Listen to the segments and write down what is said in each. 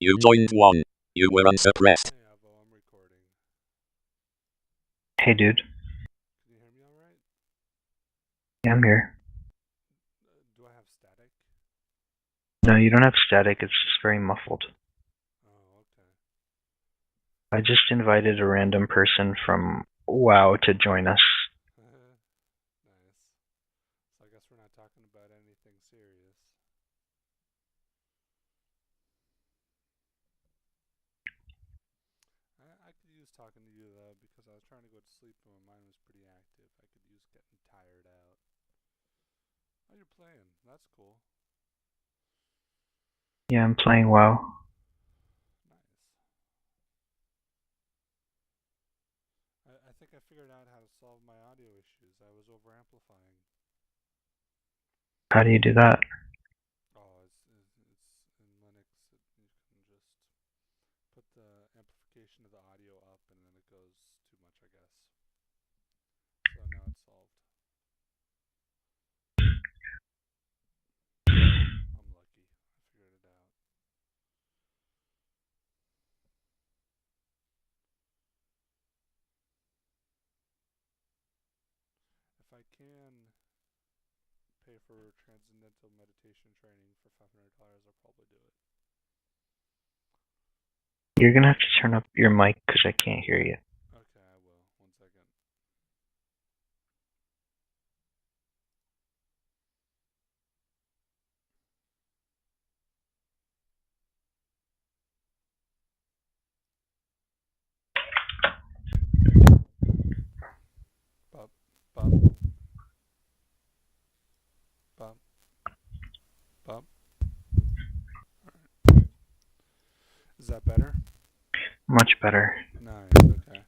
You joined one. You were unsuppressed. Hey, Avo, I'm recording. Hey dude, Can you hear me alright? yeah, I'm here. Do I have static? No, you don't have static, it's just very muffled. Oh, okay. I just invited a random person from WoW to join us. Nice. So I guess we're not talking about anything serious. I could use talking to you though because I was trying to go to sleep and my mind was pretty active. I could use getting tired out. Oh, you're playing. That's cool. Yeah, I'm playing WoW. Nice. I think I figured out how to solve my audio issues. I was over amplifying. How do you do that? Oh, it's in Linux. You can just put the amplification of the audio up and then it goes too much, I guess. So now it's solved. I'm lucky. I figured it out. If I can pay for transcendental meditation training for $500, I'll probably do it. You're gonna have to turn up your mic because I can't hear you. Okay, I will. 1 second. Bop, bop, bop, bop. Alright. Is that better? Much better. Nice, okay.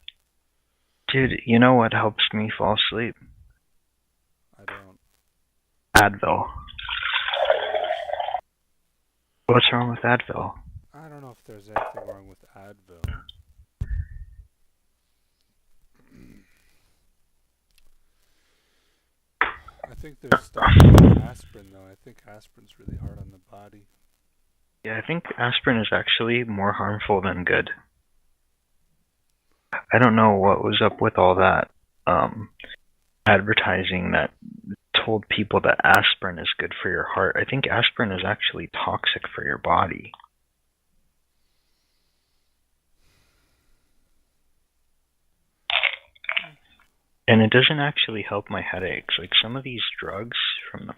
Dude, you know what helps me fall asleep? I don't. Advil. What's wrong with Advil? I don't know if there's anything wrong with Advil. I think there's stuff with aspirin though. I think aspirin's really hard on the body. Yeah, I think aspirin is actually more harmful than good. I don't know what was up with all that advertising that told people that aspirin is good for your heart. I think aspirin is actually toxic for your body. And it doesn't actually help my headaches. Like some of these drugs from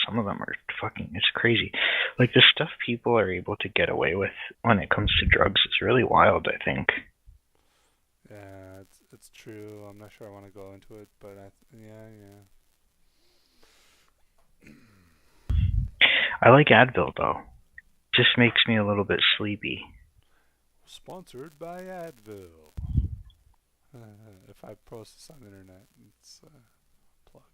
some of them are fucking, it's crazy. Like the stuff people are able to get away with when it comes to drugs is really wild, I think. Yeah, it's true. I'm not sure I want to go into it, but yeah. I like Advil though. It just makes me a little bit sleepy. Sponsored by Advil. If I post this on the internet, it's a plug.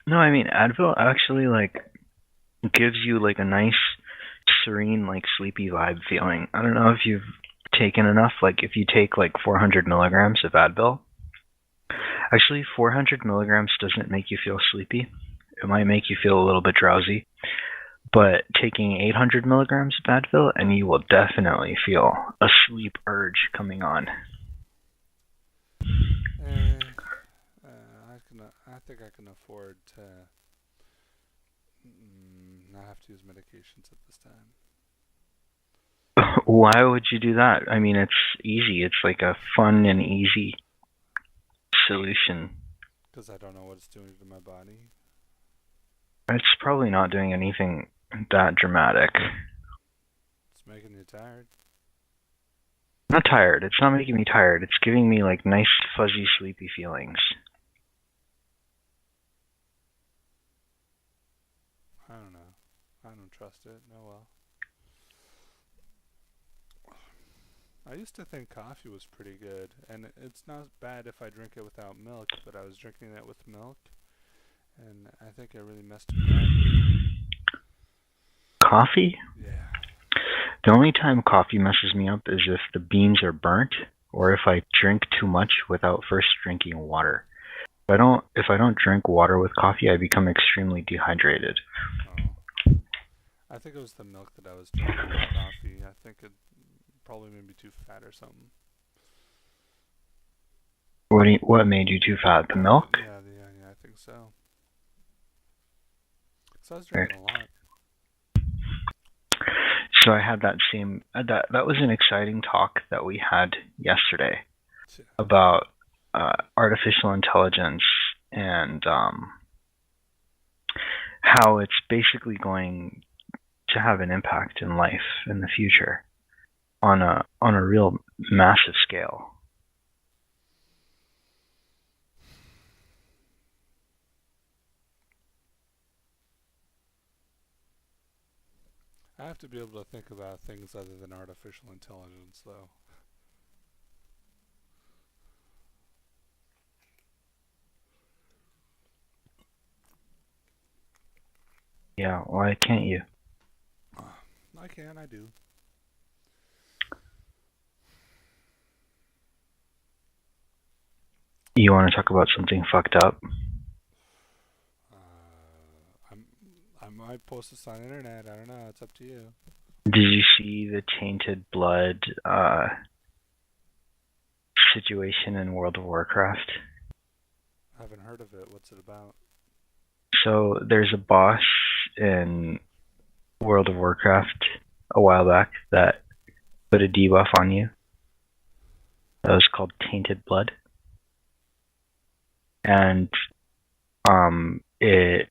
No, I mean Advil actually like gives you like a nice serene like sleepy vibe feeling. I don't know if you've taken enough, like if you take like 400 milligrams of Advil. Actually 400 milligrams doesn't make you feel sleepy. It might make you feel a little bit drowsy. But taking 800 milligrams of Advil and you will definitely feel a sleep urge coming on. I think I can afford to not have to use medications at this time. Why would you do that? I mean, it's easy. It's like a fun and easy solution. Because I don't know what it's doing to my body. It's probably not doing anything that dramatic. It's making you tired. Not tired. It's not making me tired. It's giving me like nice, fuzzy, sleepy feelings. I don't know. I don't trust it. No, well. I used to think coffee was pretty good, and it's not bad if I drink it without milk, but I was drinking it with milk, and I think it really messed me up. Coffee? Yeah. The only time coffee messes me up is if the beans are burnt, or if I drink too much without first drinking water. If I don't drink water with coffee, I become extremely dehydrated. Oh. I think it was the milk that I was drinking in the coffee. I think it probably made me too fat or something. What made you too fat? The milk? Yeah, I think so. So I was Right. drinking a lot. So I had that same that was an exciting talk that we had yesterday Yeah. about artificial intelligence and how it's basically going to have an impact in life in the future on a real massive scale. I have to be able to think about things other than artificial intelligence, though. Yeah, why can't you? I can, I do. You want to talk about something fucked up? I'm. I might post this on the internet. I don't know. It's up to you. Did you see the tainted blood situation in World of Warcraft? I haven't heard of it. What's it about? So there's a boss in World of Warcraft a while back that put a debuff on you. That was called Tainted Blood. And it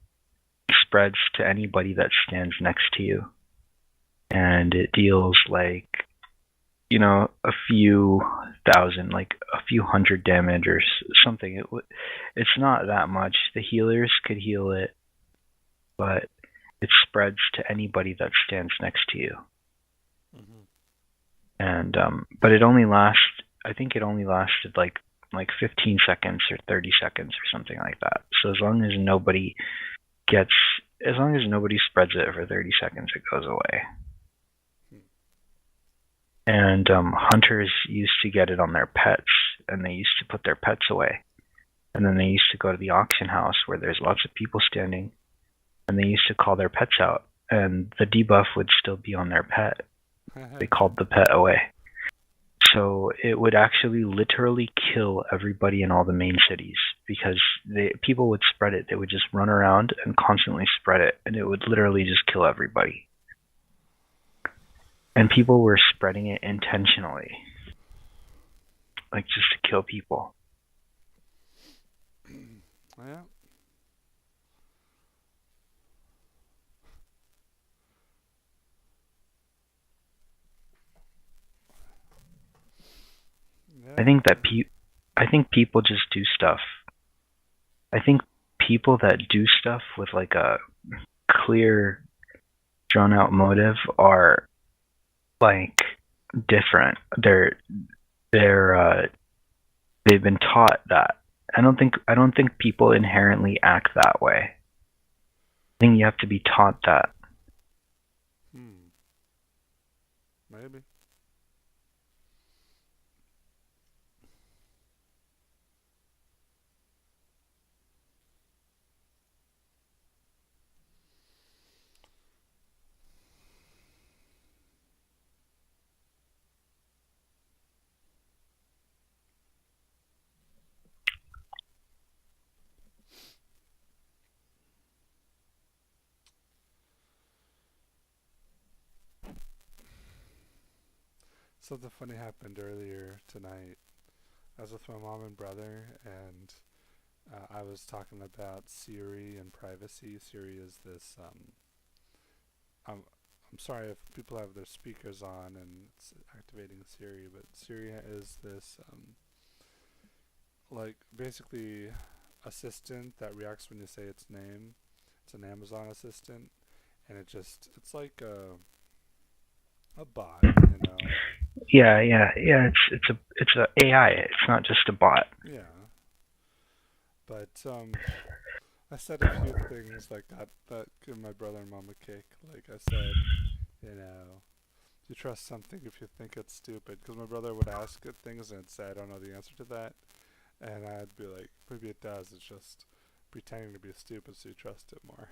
spreads to anybody that stands next to you. And it deals like, a few thousand, like a few hundred damage or something. It's not that much. The healers could heal it, but it spreads to anybody that stands next to you. Mm-hmm. And but it only lasts. I think it only lasted like 15 seconds or 30 seconds or something like that. So as long as nobody spreads it for 30 seconds, it goes away. And hunters used to get it on their pets, and they used to put their pets away. And then they used to go to the auction house where there's lots of people standing, and they used to call their pets out, and the debuff would still be on their pet. They called the pet away. So it would actually literally kill everybody in all the main cities because people would spread it. They would just run around and constantly spread it, and it would literally just kill everybody. And people were spreading it intentionally, like just to kill people. Yeah. I think people just do stuff. I think people that do stuff with like a clear, drawn out motive are like different. They've been taught that. I don't think people inherently act that way. I think you have to be taught that. Maybe. Something funny happened earlier tonight. I was with my mom and brother, and I was talking about Siri and privacy. Siri is this. I'm sorry if people have their speakers on and it's activating Siri, but Siri is this like basically assistant that reacts when you say its name. It's an Amazon assistant, and it's like a bot, Yeah. It's a AI. It's not just a bot. Yeah. But I said a few things like that give my brother and mom a kick. Like I said, you trust something if you think it's stupid. Because my brother would ask it things and it'd say, I don't know the answer to that. And I'd be like, maybe it does. It's just pretending to be stupid so you trust it more.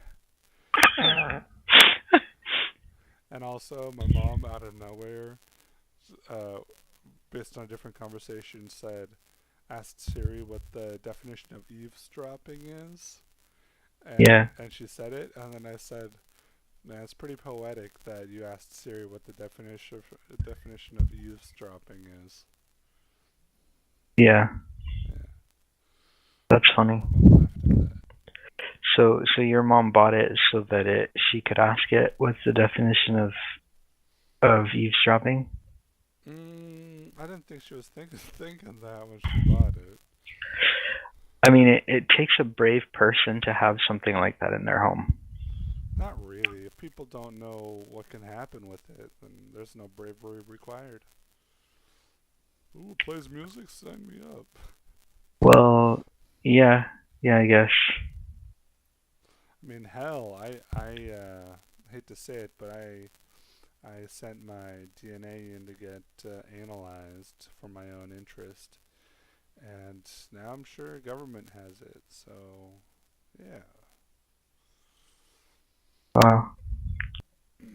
And also, my mom out of nowhere, uh, based on a different conversation, asked Siri what the definition of eavesdropping is, Yeah. and she said it, and then I said, "Man, it's pretty poetic that you asked Siri what the definition of eavesdropping is." Yeah. Yeah, That's funny. my mom laughed at that. So your mom bought it so that she could ask it what's the definition of eavesdropping? I didn't think she was thinking that when she bought it. I mean, it takes a brave person to have something like that in their home. Not really. If people don't know what can happen with it, then there's no bravery required. Ooh, plays music? Sign me up. Well, yeah, yeah, I guess. I mean, hell, I hate to say it, but I sent my DNA in to get analyzed for my own interest, and now I'm sure government has it. So, yeah. Wow.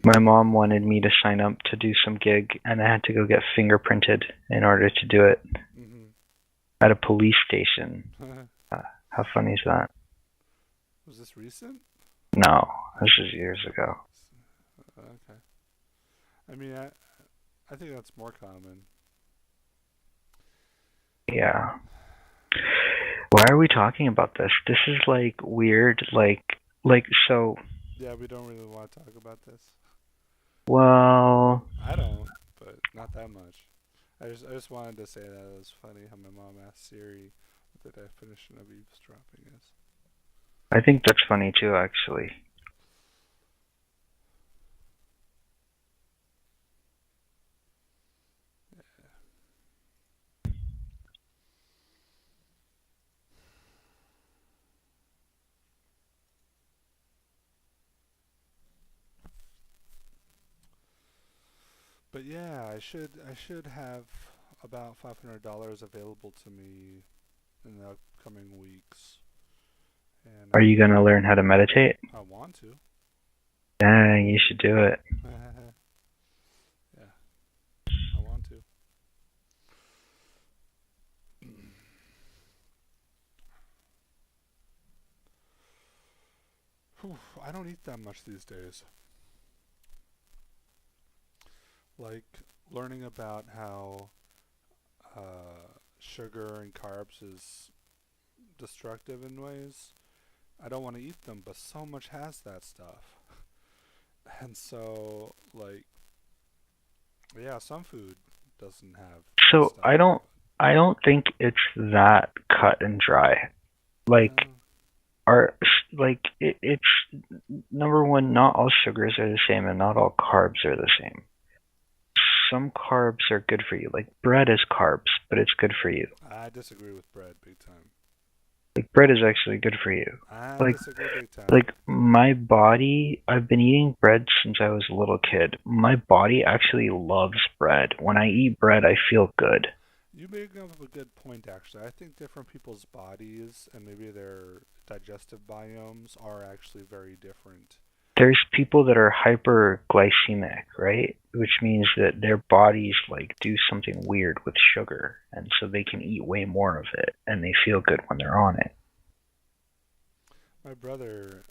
My mom wanted me to sign up to do some gig, and I had to go get fingerprinted in order to do it at a police station. How funny is that? Was this recent? No, this is years ago. Okay. I mean, I think that's more common. Yeah. Why are we talking about this? This is like weird, so. Yeah, we don't really want to talk about this. Well, I don't, but not that much. I just wanted to say that it was funny how my mom asked Siri what the definition of eavesdropping is. I think that's funny too, actually. But yeah, I should have about $500 available to me in the upcoming weeks, and Are you gonna learn how to meditate? I want to. Dang, you should do it. Yeah, I want to. Whew, I don't eat that much these days. Like learning about how sugar and carbs is destructive in ways. I don't want to eat them, but so much has that stuff. And so, like, yeah, some food doesn't have that So stuff in it. I don't think it's that cut and dry. Like, No. it's number one, not all sugars are the same and not all carbs are the same. Some carbs are good for you. Like bread is carbs, but it's good for you. I disagree with bread big time. Like bread is actually good for you. I Like disagree big time. like my body, I've been eating bread since I was a little kid. My body actually loves bread. When I eat bread, I feel good. You make up a good point, actually. I think different people's bodies and maybe their digestive biomes are actually very different. There's people that are hyperglycemic, right? Which means that their bodies like do something weird with sugar, and so they can eat way more of it, and they feel good when they're on it. My brother,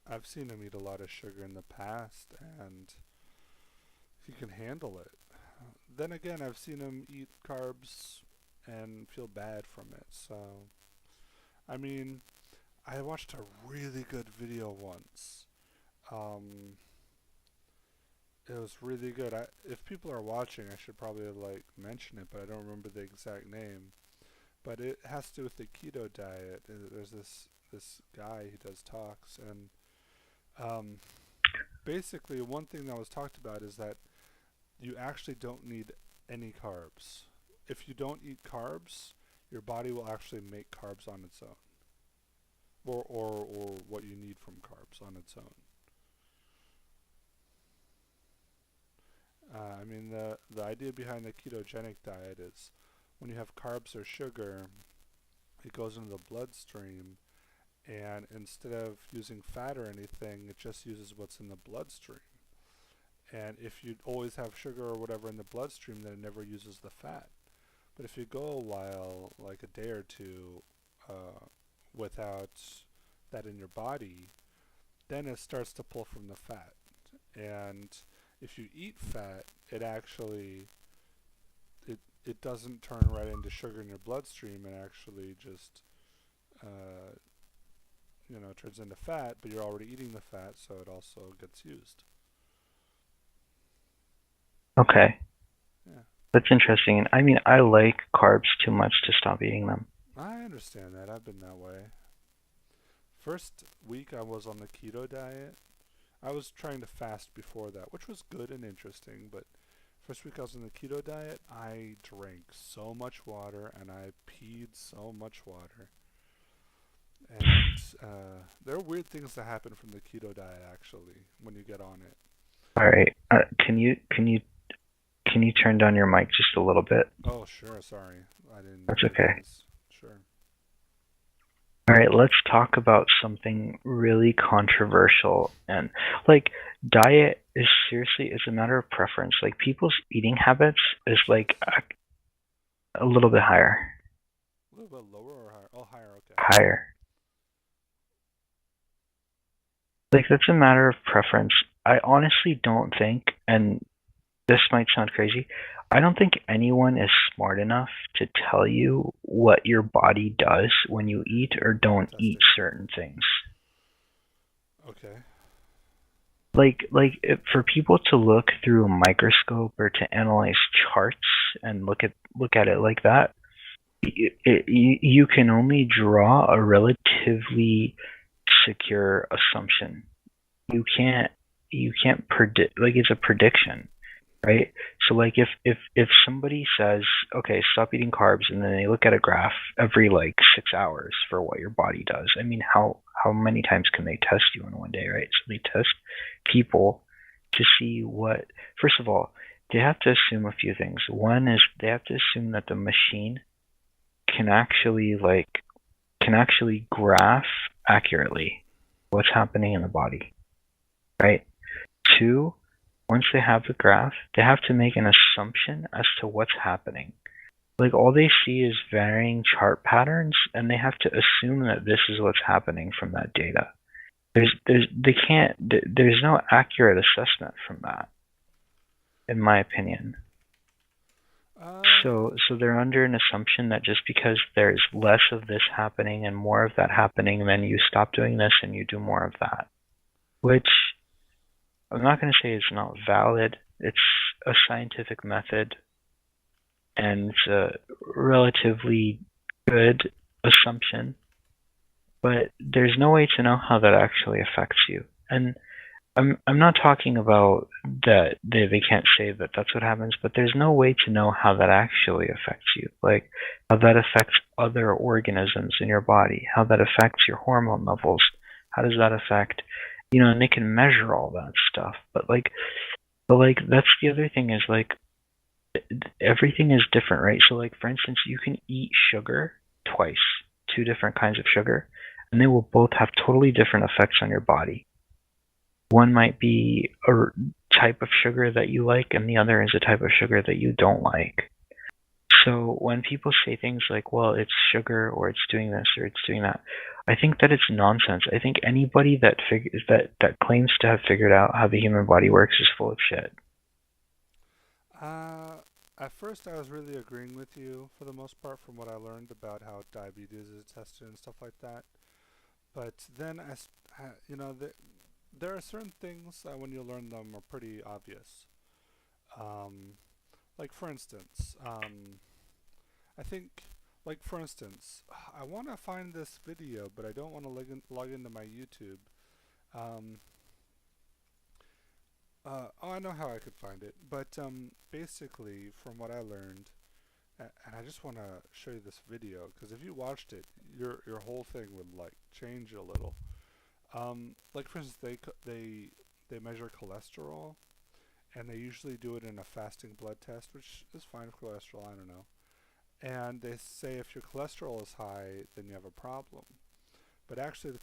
I've seen him eat a lot of sugar in the past, and he can handle it. Then again, I've seen him eat carbs and feel bad from it. So, I mean, I watched a really good video once. Um, it was really good. If people are watching, I should probably like mention it, but I don't remember the exact name. But it has to do with the keto diet. There's this guy who does talks, and um, basically one thing that was talked about is that you actually don't need any carbs. If you don't eat carbs, your body will actually make carbs on its own, or what you need from carbs on its own. I mean, the idea behind the ketogenic diet is when you have carbs or sugar, it goes into the bloodstream, and instead of using fat or anything, it just uses what's in the bloodstream. And if you always have sugar or whatever in the bloodstream, then it never uses the fat. But if you go a while, like a day or two, without that in your body, then it starts to pull from the fat. And if you eat fat, it it doesn't turn right into sugar in your bloodstream. It actually just uh, turns into fat, but you're already eating the fat, so it also gets used. Okay, Yeah, that's interesting. I mean, I like carbs too much to stop eating them. I understand that. I've been that way. First week I was on the keto diet. I was trying to fast before that, which was good and interesting, but first week I was on the keto diet, I drank so much water and I peed so much water. And there are weird things that happen from the keto diet actually when you get on it. All right, can you turn down your mic just a little bit? Oh, sure, sorry. I didn't That's okay. realize. Sure. All right, let's talk about something really controversial. And like diet is seriously is a matter of preference. Like people's eating habits is like a little bit higher. A little bit lower or higher? Oh, higher, okay. Higher. Like that's a matter of preference. I honestly don't think, and this might sound crazy, I don't think anyone is smart enough to tell you what your body does when you eat or don't eat Testing. certain things. Okay. Like for people to look through a microscope or to analyze charts and look at it like that, you can only draw a relatively secure assumption. You can't you can't predict, like it's a prediction, right? So like if somebody says, okay, stop eating carbs, and then they look at a graph every like 6 hours for what your body does. I mean, how many times can they test you in one day, right? So they test people to see what. First of all, they have to assume a few things. One is they have to assume that the machine can actually graph accurately what's happening in the body, right? Two, once they have the graph, they have to make an assumption as to what's happening. Like all they see is varying chart patterns, and they have to assume that this is what's happening from that data. There's no accurate assessment from that, in my opinion. Uh, So they're under an assumption that just because there's less of this happening and more of that happening, then you stop doing this and you do more of that. Which I'm not going to say it's not valid. It's a scientific method and it's a relatively good assumption, but there's no way to know how that actually affects you. And I'm not talking about that they can't say that that's what happens, but there's no way to know how that actually affects you, like how that affects other organisms in your body, how that affects your hormone levels, how does that affect, and they can measure all that stuff, but that's the other thing is like everything is different, right? So like for instance, you can eat sugar twice, two different kinds of sugar, and they will both have totally different effects on your body. One might be a type of sugar that you like, and the other is a type of sugar that you don't like. So when people say things like, well, it's sugar, or it's doing this, or it's doing that, I think that it's nonsense. I think anybody that claims to have figured out how the human body works is full of shit. at first I was really agreeing with you for the most part from what I learned about how diabetes is tested and stuff like that. But then there are certain things that when you learn them are pretty obvious. Um, like for instance, I think, like for instance, I want to find this video, but I don't want to log into my YouTube. Um, I know how I could find it, but basically, from what I learned, and I just want to show you this video because if you watched it, your whole thing would like change a little. Like for instance, they measure cholesterol, and they usually do it in a fasting blood test, which is fine for cholesterol. I don't know. And they say if your cholesterol is high, then you have a problem. But actually, the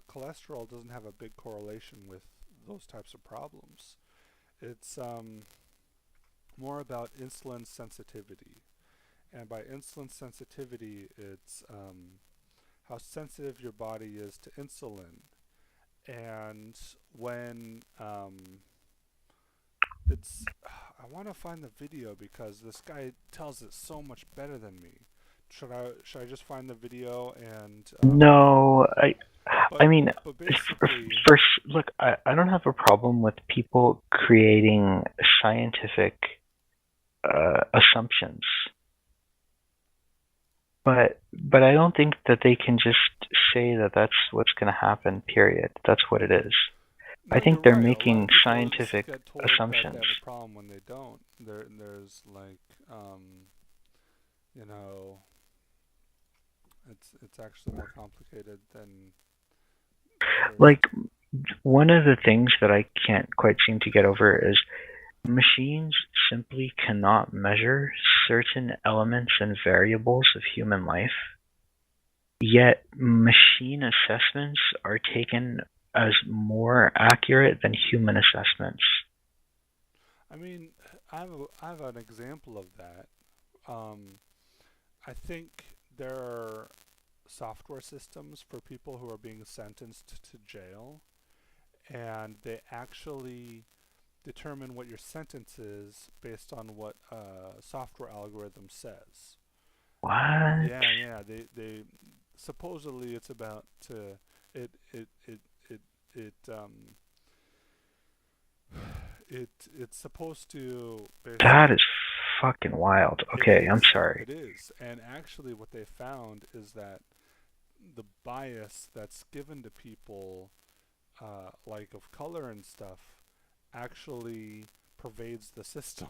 cholesterol doesn't have a big correlation with those types of problems. It's more about insulin sensitivity. And by insulin sensitivity, it's how sensitive your body is to insulin. And when it's, I want to find the video because this guy tells it so much better than me. Should I just find the video and No, but I mean, but basically first, look, I don't have a problem with people creating scientific assumptions, but I don't think that they can just say that that's what's going to happen. Period. That's what it is. I no, think you're they're right. A lot making of people scientific get told that they assumptions. have a problem when they don't. There's like you know, it's actually more complicated than first. Like, one of the things that I can't quite seem to get over is machines simply cannot measure certain elements and variables of human life, yet machine assessments are taken as more accurate than human assessments. I mean, I have an example of that. Um, I think there are software systems for people who are being sentenced to jail, and they actually determine what your sentence is based on what a software algorithm says. What? Yeah, yeah. They supposedly it's about to it it it it it it's supposed to That basically is fucking wild. it Okay, I'm is sorry. it is and actually what they found is that the bias that's given to people like of color and stuff actually pervades the system.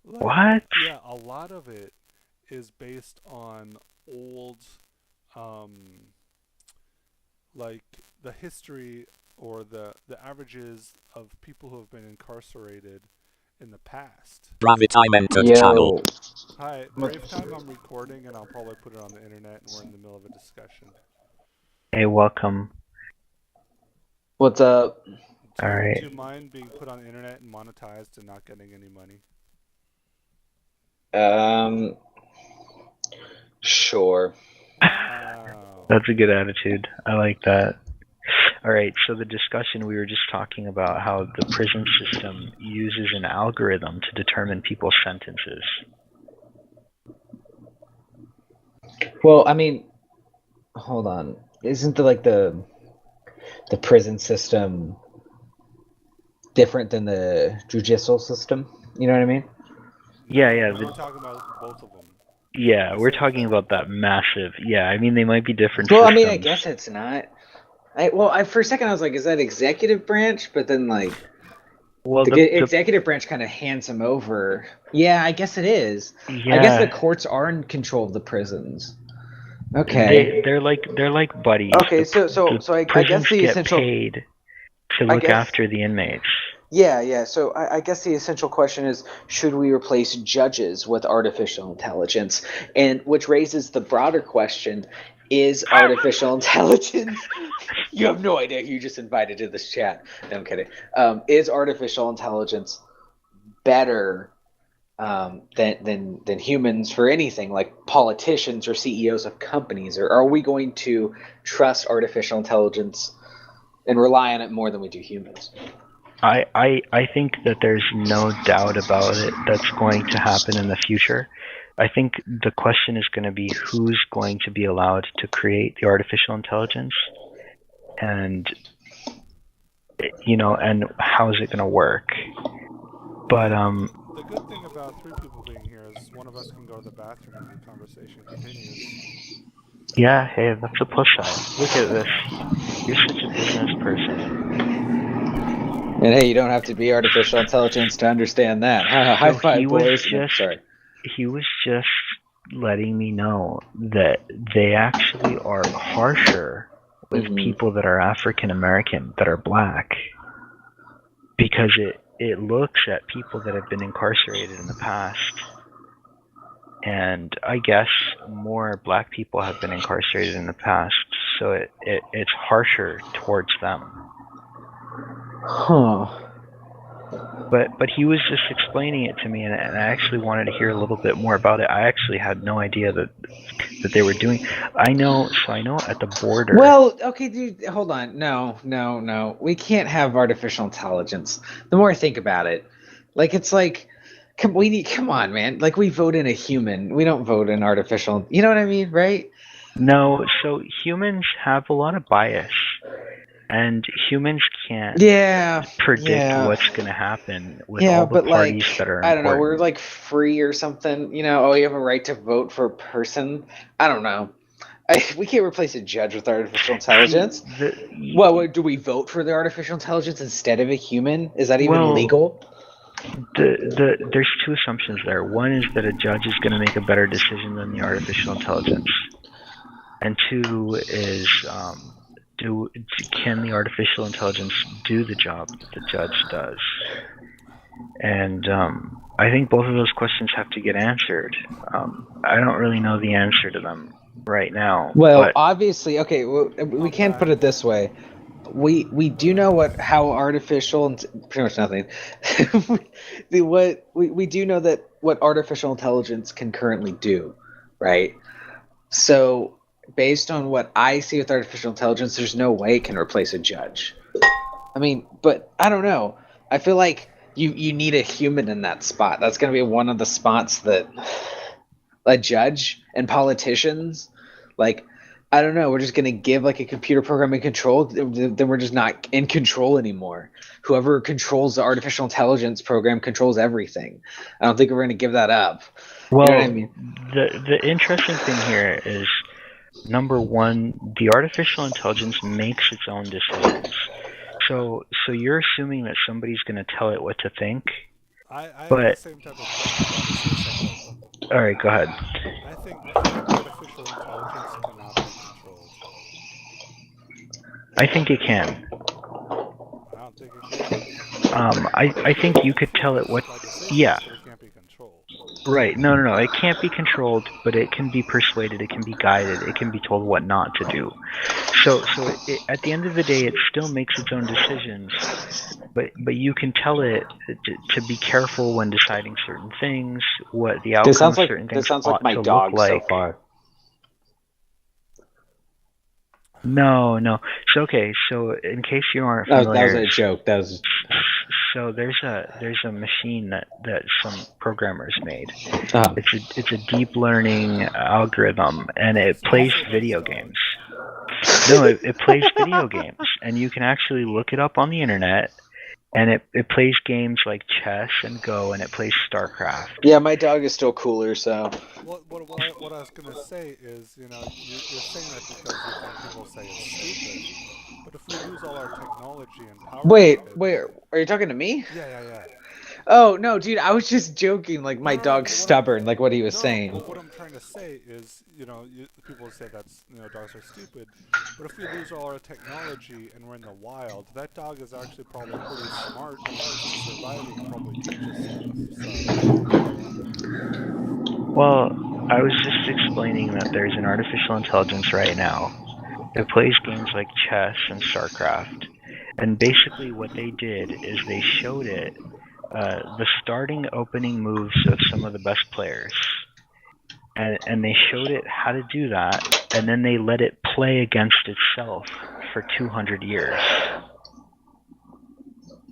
Like, What? yeah, a lot of it is based on old, um, like the history or the averages of people who have been incarcerated in the past. Time entered channel. Yo, Hi, what- Brave Time. I'm recording, and I'll probably put it on the internet, and we're in the middle of a discussion. Hey, welcome. what's up? All right. Do you mind being put on the internet and monetized and not getting any money? Sure. Wow. That's a good attitude. I like that. All right, so the discussion, we were just talking about how the prison system uses an algorithm to determine people's sentences. Well, I mean, hold on. Isn't the prison system different than the judicial system? You know what I mean? Yeah, yeah, We're talking about both of them. Yeah, The we're same talking thing. about that massive. Yeah, I mean, they might be different Well, I systems. mean, I guess it's not. For a second I was like, is that executive branch? But then Well, the executive branch kind of hands them over. Yeah, I guess it is. I guess the courts are in control of the prisons. Okay. they're like buddies. Okay, so I prisons guess the get essential paid to I look guess after the inmates. Yeah. So I guess the essential question is, should we replace judges with artificial intelligence? And which raises the broader question, is artificial intelligence you have no idea who you just invited to this chat. No, I'm kidding. Is artificial intelligence better than humans for anything, like politicians or CEOs of companies? Or are we going to trust artificial intelligence and rely on it more than we do humans? I think that there's no doubt about it that's going to happen in the future. I think the question is going to be who's going to be allowed to create the artificial intelligence, and and how is it going to work. But the good thing about three people being here is one of us can go to the bathroom and the conversation continues. yeah, hey, that's a plus side. Look at this. You're such a business person. And hey, you don't have to be artificial intelligence to understand that. High So five, boys. No, sorry. he was just letting me know that they actually are harsher with people that are African American, that are black, because it looks at people that have been incarcerated in the past. And I guess more black people have been incarcerated in the past, so it's harsher towards them. Huh. But he was just explaining it to me, and I actually wanted to hear a little bit more about it. I actually had no idea that they were doing. I know at the border. Well, okay, dude, hold on. No. We can't have artificial intelligence. The more I think about it, like it's like, come on, man. Like we vote in a human. We don't vote in artificial. You know what I mean, right? No, so humans have a lot of bias, and humans can't predict what's going to happen with all the parties that are important. I don't know, we're like free or something. You know, you have a right to vote for a person. I don't know. We can't replace a judge with artificial intelligence. Well, do we vote for the artificial intelligence instead of a human? Is that even legal? There's two assumptions there. One is that a judge is going to make a better decision than the artificial intelligence. And two is, can the artificial intelligence do the job that the judge does? And I think both of those questions have to get answered. I don't really know the answer to them right now. Well, obviously, okay, we can put it this way. We do know how artificial and pretty much nothing. We do know that what artificial intelligence can currently do, right? So based on what I see with artificial intelligence, there's no way it can replace a judge. I mean, but I don't know. I feel like you need a human in that spot. That's going to be one of the spots that a judge and politicians, like, I don't know, we're just going to give like a computer programming control, then we're just not in control anymore. Whoever controls the artificial intelligence program controls everything. I don't think we're going to give that up. Well, you know what I mean? The interesting thing here is, number one, the artificial intelligence makes its own decisions. So you're assuming that somebody's going to tell it what to think? I have the same type of question. All right, go ahead. I think artificial intelligence cannot be controlled. I think it can. I don't think it can. I think you could tell it what. Yeah. It can't be controlled. Right. No. It can't be controlled, but it can be persuaded. It can be guided. It can be told what not to do. So at the end of the day, it still makes its own decisions, but you can tell it to be careful when deciding certain things, what the outcome of certain things ought to look like. This sounds like my dog so far. No. So okay. So in case you aren't familiar, that was a joke. So there's a machine that some programmers made. Uh-huh. It's a deep learning algorithm, and it plays video games. No, it plays video games, and you can actually look it up on the internet. And it plays games like chess and Go, and it plays StarCraft. Yeah, my dog is still cooler, so. What I was going to say is, you're saying that because you think people say it's stupid. But if we lose all our technology and power... Wait, are you talking to me? Yeah. Oh, no, dude, I was just joking, like, my dog's stubborn, like what he was saying. What I'm trying to say is, people say that's, dogs are stupid, but if we lose all our technology and we're in the wild, that dog is actually probably pretty smart and surviving, probably teaches stuff. Well, I was just explaining that there's an artificial intelligence right now that plays games like chess and StarCraft, and basically what they did is they showed it the starting opening moves of some of the best players, and they showed it how to do that, and then they let it play against itself for 200 years,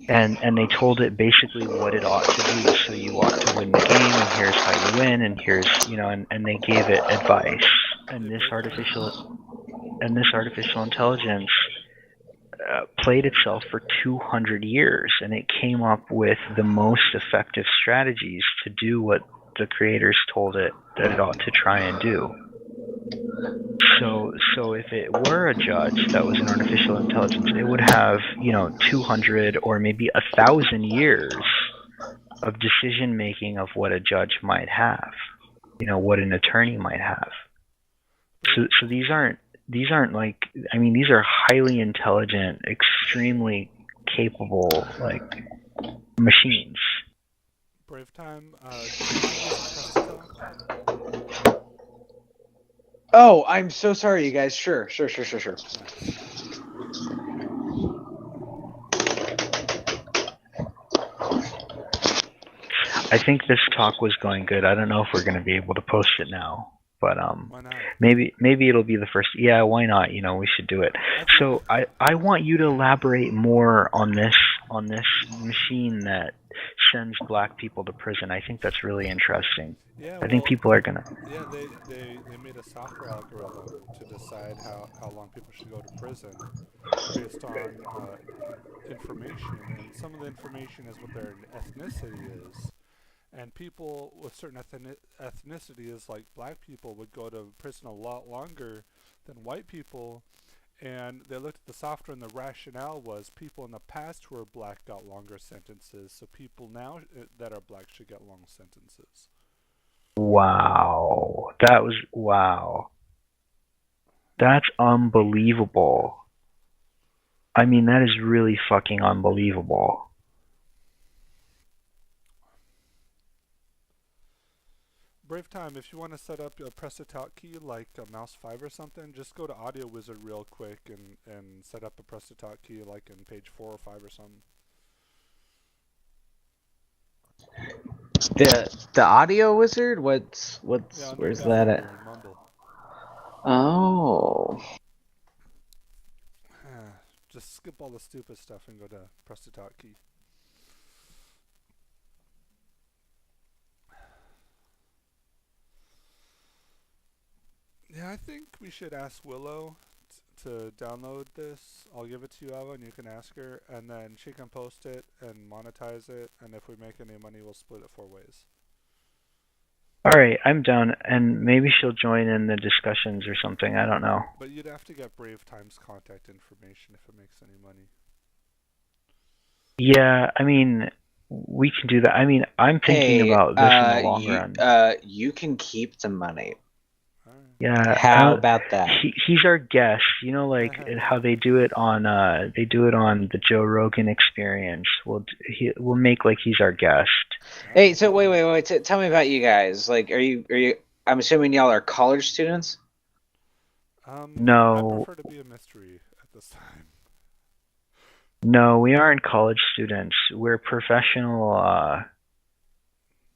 and they told it basically what it ought to do. So you ought to win the game, and here's how you win, and here's and they gave it advice. And this artificial intelligence played itself for 200 years, and it came up with the most effective strategies to do what the creators told it that it ought to try and do. So if it were a judge that was an artificial intelligence, it would have 200 or maybe 1,000 years of decision making of what a judge might have, what an attorney might have. So these aren't like, these are highly intelligent, extremely capable, like, machines. Brave time, Oh, I'm so sorry, you guys. Sure. I think this talk was going good. I don't know if we're going to be able to post it now, but Why not? maybe it'll be the first. Yeah, why not? We should do it. So I want you to elaborate more on this machine that sends black people to prison. I think that's really interesting. Yeah, I think well, people are gonna. yeah, they made a software algorithm to decide how long people should go to prison based on information, and some of the information is what their ethnicity is. And people with certain ethnicities, like black people, would go to prison a lot longer than white people. And they looked at the software, and the rationale was people in the past who were black got longer sentences, so people now that are black should get long sentences. Wow, wow. That's unbelievable. I mean, that is really fucking unbelievable. Brave time, if you want to set up a press to talk key like a mouse 5 or something, just go to Audio Wizard real quick and set up a press to talk key like in page 4 or 5 or something. The Audio Wizard? What's Yeah, where's that at? Mumble. Oh. Just skip all the stupid stuff and go to press to talk key. Yeah, I think we should ask Willow to download this. I'll give it to you, Ava, and you can ask her, and then she can post it and monetize it, and if we make any money, we'll split it 4 ways. Alright, I'm down, and maybe she'll join in the discussions or something, I don't know. But you'd have to get Brave Time's contact information if it makes any money. Yeah, I mean, we can do that. I mean, I'm thinking about this in the long run. You can keep the money. Yeah. How about that? He's our guest. Like how they do it on the Joe Rogan Experience. We'll make like he's our guest. Hey, so wait. Tell me about you guys. Like, are you? I'm assuming y'all are college students. No. I prefer to be a mystery at this time. No, we aren't college students. We're professional.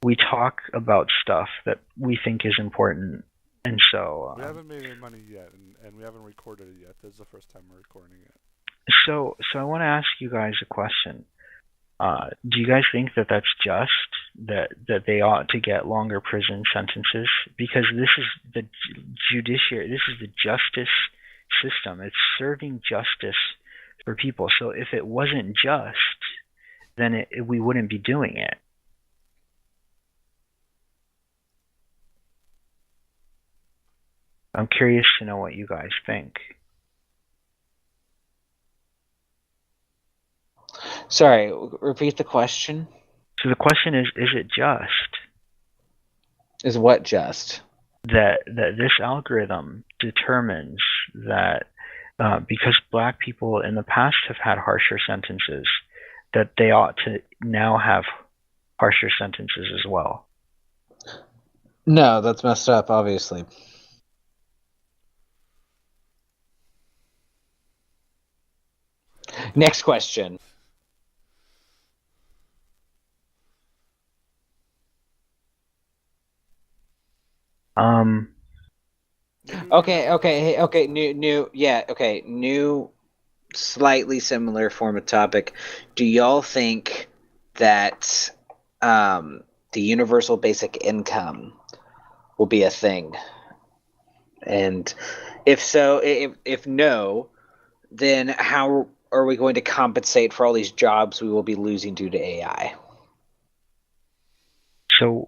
We talk about stuff that we think is important. And so we haven't made any money yet, and we haven't recorded it yet. This is the first time we're recording it. So I want to ask you guys a question. Do you guys think that that's just that they ought to get longer prison sentences? Because this is the judiciary. This is the justice system. It's serving justice for people. So if it wasn't just, then we wouldn't be doing it. I'm curious to know what you guys think. Sorry, repeat the question. So the question is it just? Is what just? That this algorithm determines that because black people in the past have had harsher sentences, that they ought to now have harsher sentences as well. No, that's messed up, obviously. Next question. Okay. New, slightly similar form of topic. Do y'all think that the universal basic income will be a thing? And if so, if no, then how are we going to compensate for all these jobs we will be losing due to AI? So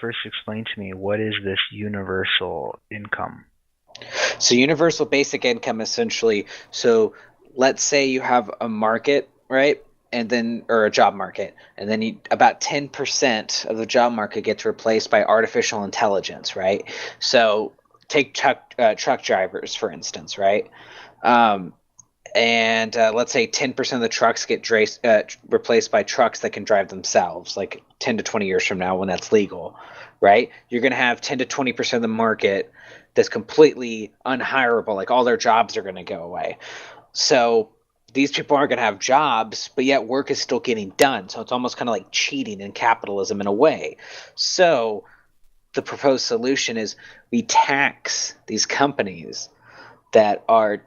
first explain to me, what is this universal income? So universal basic income essentially, so let's say you have a market, right? Or a job market, and then about 10% of the job market gets replaced by artificial intelligence, right? So take truck drivers, for instance, right? And let's say 10% of the trucks get replaced by trucks that can drive themselves, like 10 to 20 years from now when that's legal, right? You're going to have 10 to 20% of the market that's completely unhireable, like all their jobs are going to go away. So these people aren't going to have jobs, but yet work is still getting done. So it's almost kind of like cheating in capitalism in a way. So the proposed solution is we tax these companies that are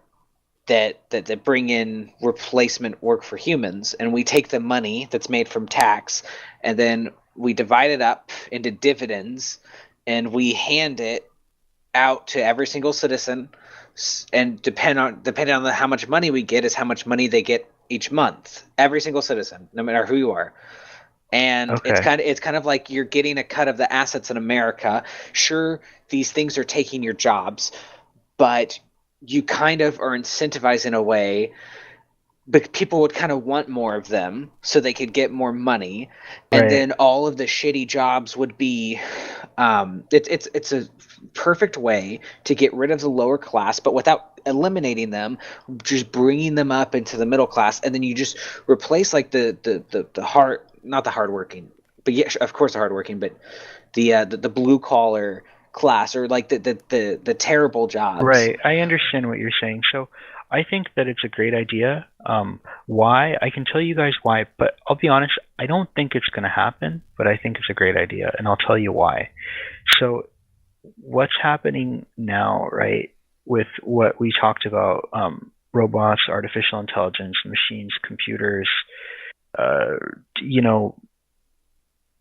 that bring in replacement work for humans, and we take the money that's made from tax, and then we divide it up into dividends, and we hand it out to every single citizen, and depending on how much money we get is how much money they get each month. Every single citizen, no matter who you are. And Okay. it's kind of like you're getting a cut of the assets in America. Sure, these things are taking your jobs, but you kind of are incentivized in a way, but people would kind of want more of them so they could get more money, and Right. then all of the shitty jobs would be it's a perfect way to get rid of the lower class, but without eliminating them, just bringing them up into the middle class, and then you just replace like the hard, not the hardworking, but yeah, of course the hardworking, but the blue collar class, or like the terrible jobs. Right. I understand what you're saying. So I think that it's a great idea. Why? I can tell you guys why, but I'll be honest, I don't think it's going to happen, but I think it's a great idea, and I'll tell you why. So what's happening now, right, with what we talked about, robots, artificial intelligence, machines, computers, uh, you know,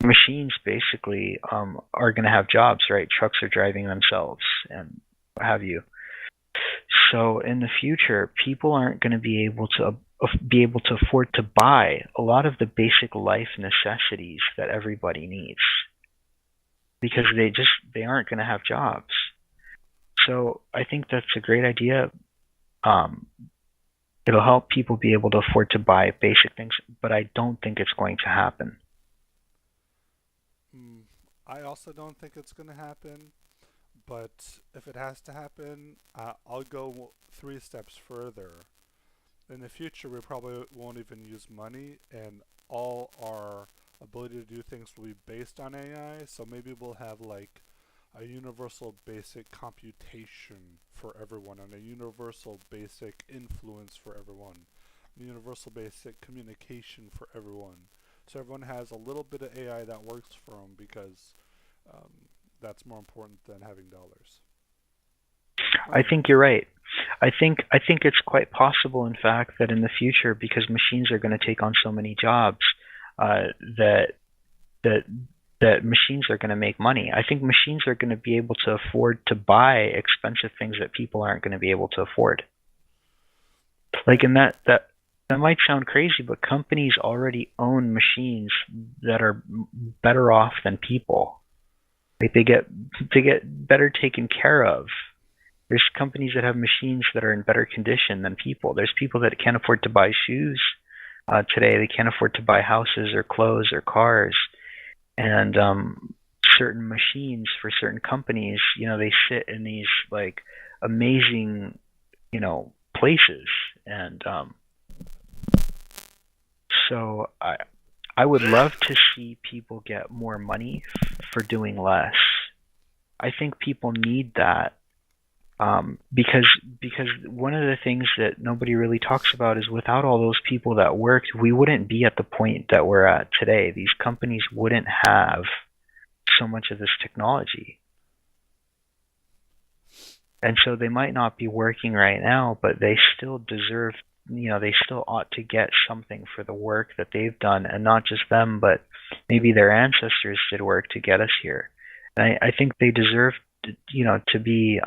machines basically are going to have jobs, right? Trucks are driving themselves and what have you. So in the future, people aren't going to be able to afford to buy a lot of the basic life necessities that everybody needs because they aren't going to have jobs. So I think that's a great idea. Um, it'll help people be able to afford to buy basic things, but I don't think it's going to happen. Mm, I also don't think it's going to happen, but if it has to happen, I'll go 3 steps further. In the future, we probably won't even use money, and all our ability to do things will be based on AI. So maybe we'll have like a universal basic computation for everyone, and a universal basic influence for everyone, a universal basic communication for everyone. So everyone has a little bit of AI that works for them because um, that's more important than having dollars. I Um, think you're right. I think it's quite possible, in fact, that in the future, because machines are going to take on so many jobs, that that that machines are going to make money. I think machines are going to be able to afford to buy expensive things that people aren't going to be able to afford. Like, and in that might sound crazy, but companies already own machines that are better off than people. Like they get better taken care of. There's companies that have machines that are in better condition than people. There's people that can't afford to buy shoes today. They can't afford to buy houses or clothes or cars. And certain machines for certain companies, they sit in these like amazing, places. And so I would love to see people get more money for doing less. I think people need that. Because one of the things that nobody really talks about is without all those people that worked, we wouldn't be at the point that we're at today. These companies wouldn't have so much of this technology. And so they might not be working right now, but they still deserve, they still ought to get something for the work that they've done, and not just them, but maybe their ancestors did work to get us here. And I think they deserve, to be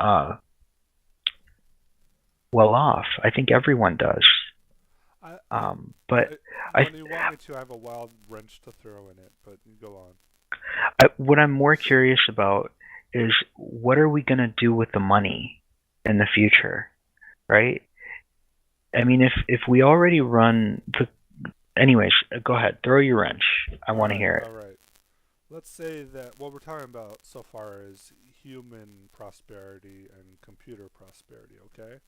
well off. I think everyone does. I, I, But I, when you want me to, I have a wild wrench to throw in it, but you go on. what I'm more curious about is what are we going to do with the money in the future, right? I mean, if we already run the, anyways, go ahead, throw your wrench. I want to hear it. All right. Let's say that what we're talking about so far is human prosperity and computer prosperity, okay?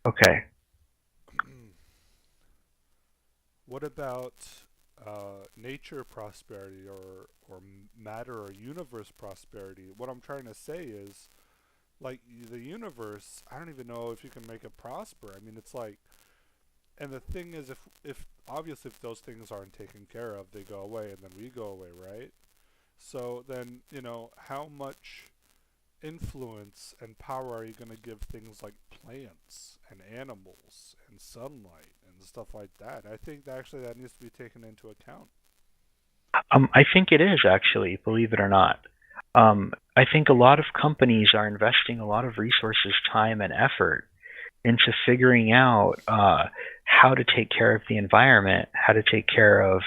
Okay. What about nature prosperity, or matter or universe prosperity? What I'm trying to say is, like, the universe, I don't even know if you can make it prosper. I mean, it's like And the thing is, if obviously if those things aren't taken care of, they go away, and then we go away, right? So then, how much influence and power are you going to give things like plants and animals and sunlight and stuff like that? I think that needs to be taken into account. I think it is actually, believe it or not. I think a lot of companies are investing a lot of resources, time, and effort into figuring out how to take care of the environment, how to take care of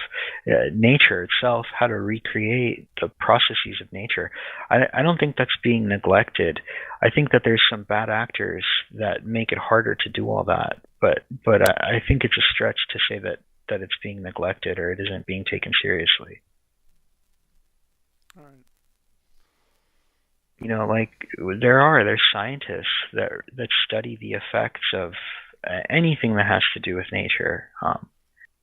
nature itself, how to recreate the processes of nature. I don't think that's being neglected. I think that there's some bad actors that make it harder to do all that. But I think it's a stretch to say that it's being neglected or it isn't being taken seriously. All right. Like there's scientists that study the effects of anything that has to do with nature,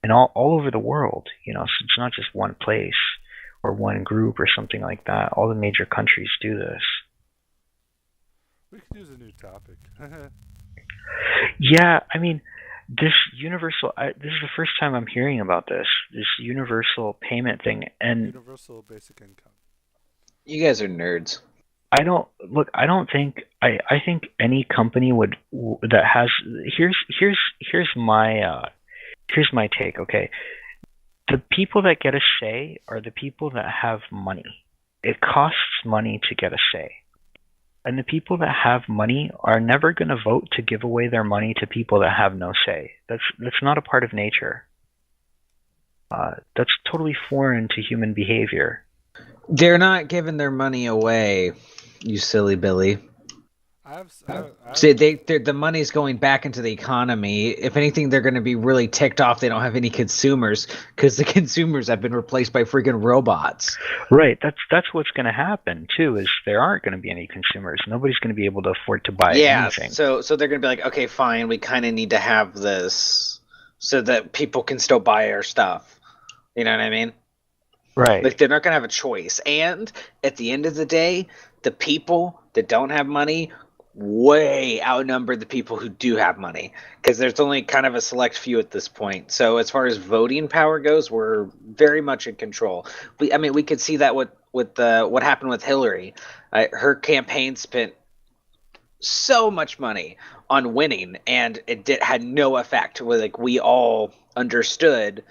and all over the world. So it's not just one place or one group or something like that. All the major countries do this. We could use a new topic. Yeah, I mean, this universal. This is the first time I'm hearing about this universal payment thing, and Universal basic income. You guys are nerds. I don't think I think any company that has here's my take. Okay, the people that get a say are the people that have money. It costs money to get a say, and the people that have money are never going to vote to give away their money to people that have no say. That's not a part of nature. That's totally foreign to human behavior. They're not giving their money away, you silly Billy. See, the money's going back into the economy. If anything, they're going to be really ticked off they don't have any consumers because the consumers have been replaced by freaking robots. Right. That's what's going to happen too. Is there aren't going to be any consumers. Nobody's going to be able to afford to buy anything. So they're going to be like, okay, fine. We kind of need to have this so that people can still buy our stuff. You know what I mean? Right. Like they're not going to have a choice. And at the end of the day, the people that don't have money way outnumber the people who do have money because there's only kind of a select few at this point. So as far as voting power goes, we're very much in control. We could see that with what happened with Hillary. Her campaign spent so much money on winning, and had no effect. We all understood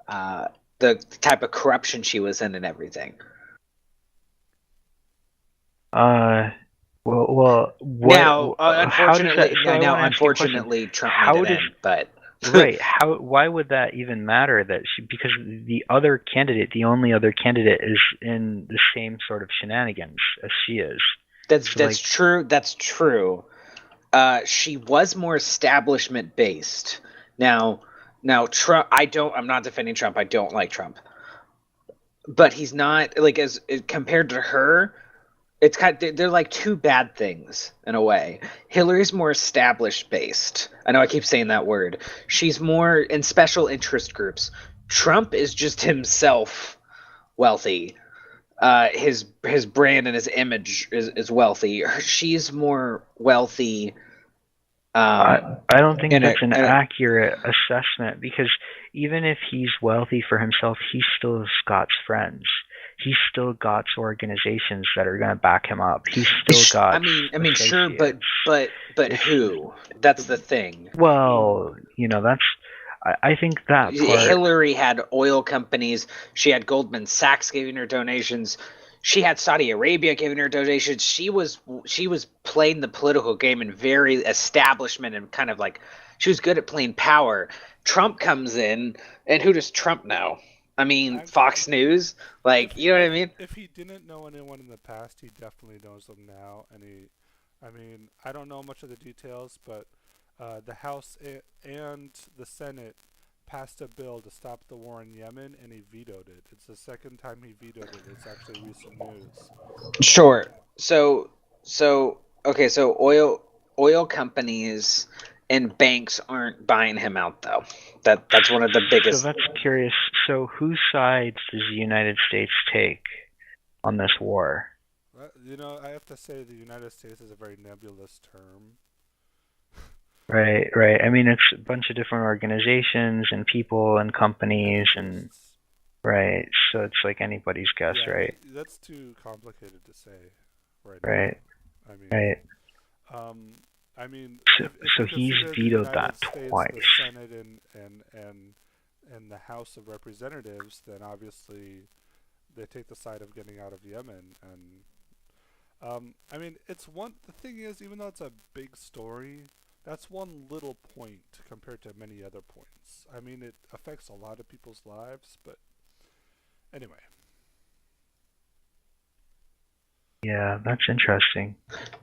the type of corruption she was in and everything. Unfortunately, Trump made it in, but right. Why would that even matter? Because the only other candidate, is in the same sort of shenanigans as she is. That's true. That's true. She was more establishment based. Now Trump. I'm not defending Trump. I don't like Trump, but he's not as compared to her. It's they're like two bad things in a way. Hillary's more established based. I know I keep saying that word. She's more in special interest groups. Trump is just himself wealthy. His brand and his image is wealthy. She's more wealthy. I don't think that's an accurate assessment because even if he's wealthy for himself, he still has got friends. He's still got organizations that are going to back him up. He's still got. I mean, sure, but who? That's the thing. Well, that's. I think that part. Hillary had oil companies. She had Goldman Sachs giving her donations. She had Saudi Arabia giving her donations. She was playing the political game in very establishment and kind of she was good at playing power. Trump comes in, and who does Trump know? I mean, Fox News, you know what I mean? If he didn't know anyone in the past, he definitely knows them now. And I don't know much of the details, but the House and the Senate passed a bill to stop the war in Yemen, and he vetoed it. It's the second time he vetoed it. It's actually recent news. Sure. So oil companies and banks aren't buying him out, though. That's one of the biggest. So that's curious. So whose side does the United States take on this war? I have to say the United States is a very nebulous term. Right, right. I mean, it's a bunch of different organizations and people and companies and Interests. right. So it's like anybody's guess, Yeah, right? that's too complicated to say right now. Right, I mean, right. um, So, if so you he's consider the vetoed United that States, twice. the Senate, and the House of Representatives, then obviously they take the side of getting out of Yemen. And I mean, it's one. The thing is, even though it's a big story, that's one little point compared to many other points. I mean, it affects a lot of people's lives, but anyway. Yeah, that's interesting.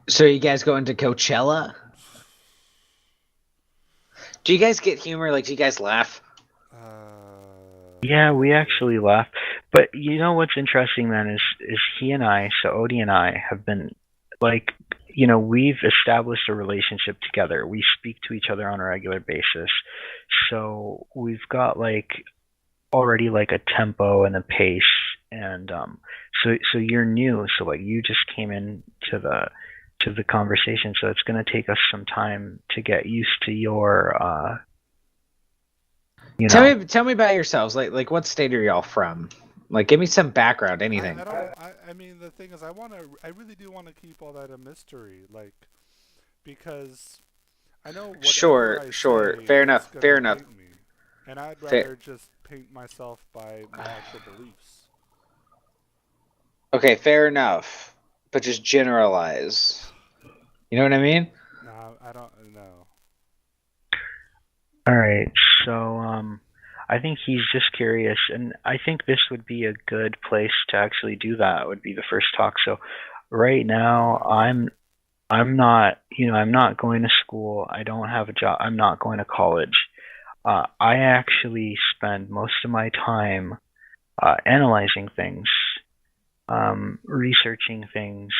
So you guys going to Coachella? Do you guys get humor? Like, do you guys laugh? Yeah, we Yeah. actually laugh. But you know what's interesting then is he and I, so Odie and I have been like, we've established a relationship together. We speak to each other on a regular basis. So we've got like already like a tempo and a pace and so you're new, so like you just came in to the conversation, so it's going to take us some time to get used to your you know Tell me about yourselves. Like what state are y'all from? Like, give me some background, anything. I don't. I mean, the thing is, I really do want to keep all that a mystery, like, because I know whatever Sure, I sure. say, Fair it's enough. gonna Fair enough. paint me, and I'd Fair. rather just paint myself by my actual beliefs. Okay, fair enough. But just generalize. You know what I mean? No, I don't know. All right, so I think he's just curious, and I think this would be a good place to actually do that, would be the first talk. So right now I'm not, I'm not going to school. I don't have a job. I'm not going to college. I actually spend most of my time analyzing things, researching things,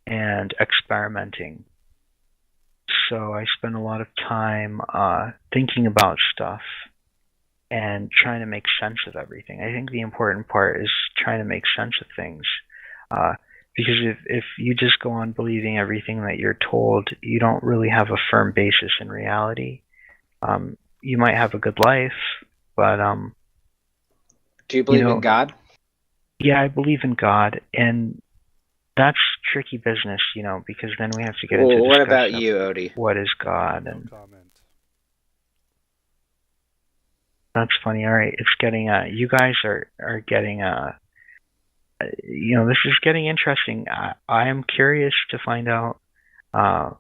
and experimenting. So I spend a lot of time thinking about stuff and trying to make sense of everything. I think the important part is trying to make sense of things. Uh, because if you just go on believing everything that you're told, you don't really have a firm basis in reality. You might have a good life, but Do you believe in God? yeah, I believe in God, and that's tricky business, because then we have to get into Well, what about discussion of you, Odie? what is God, No and comment. that's funny. All right, it's getting you guys are getting this is getting interesting. I am curious to find out uh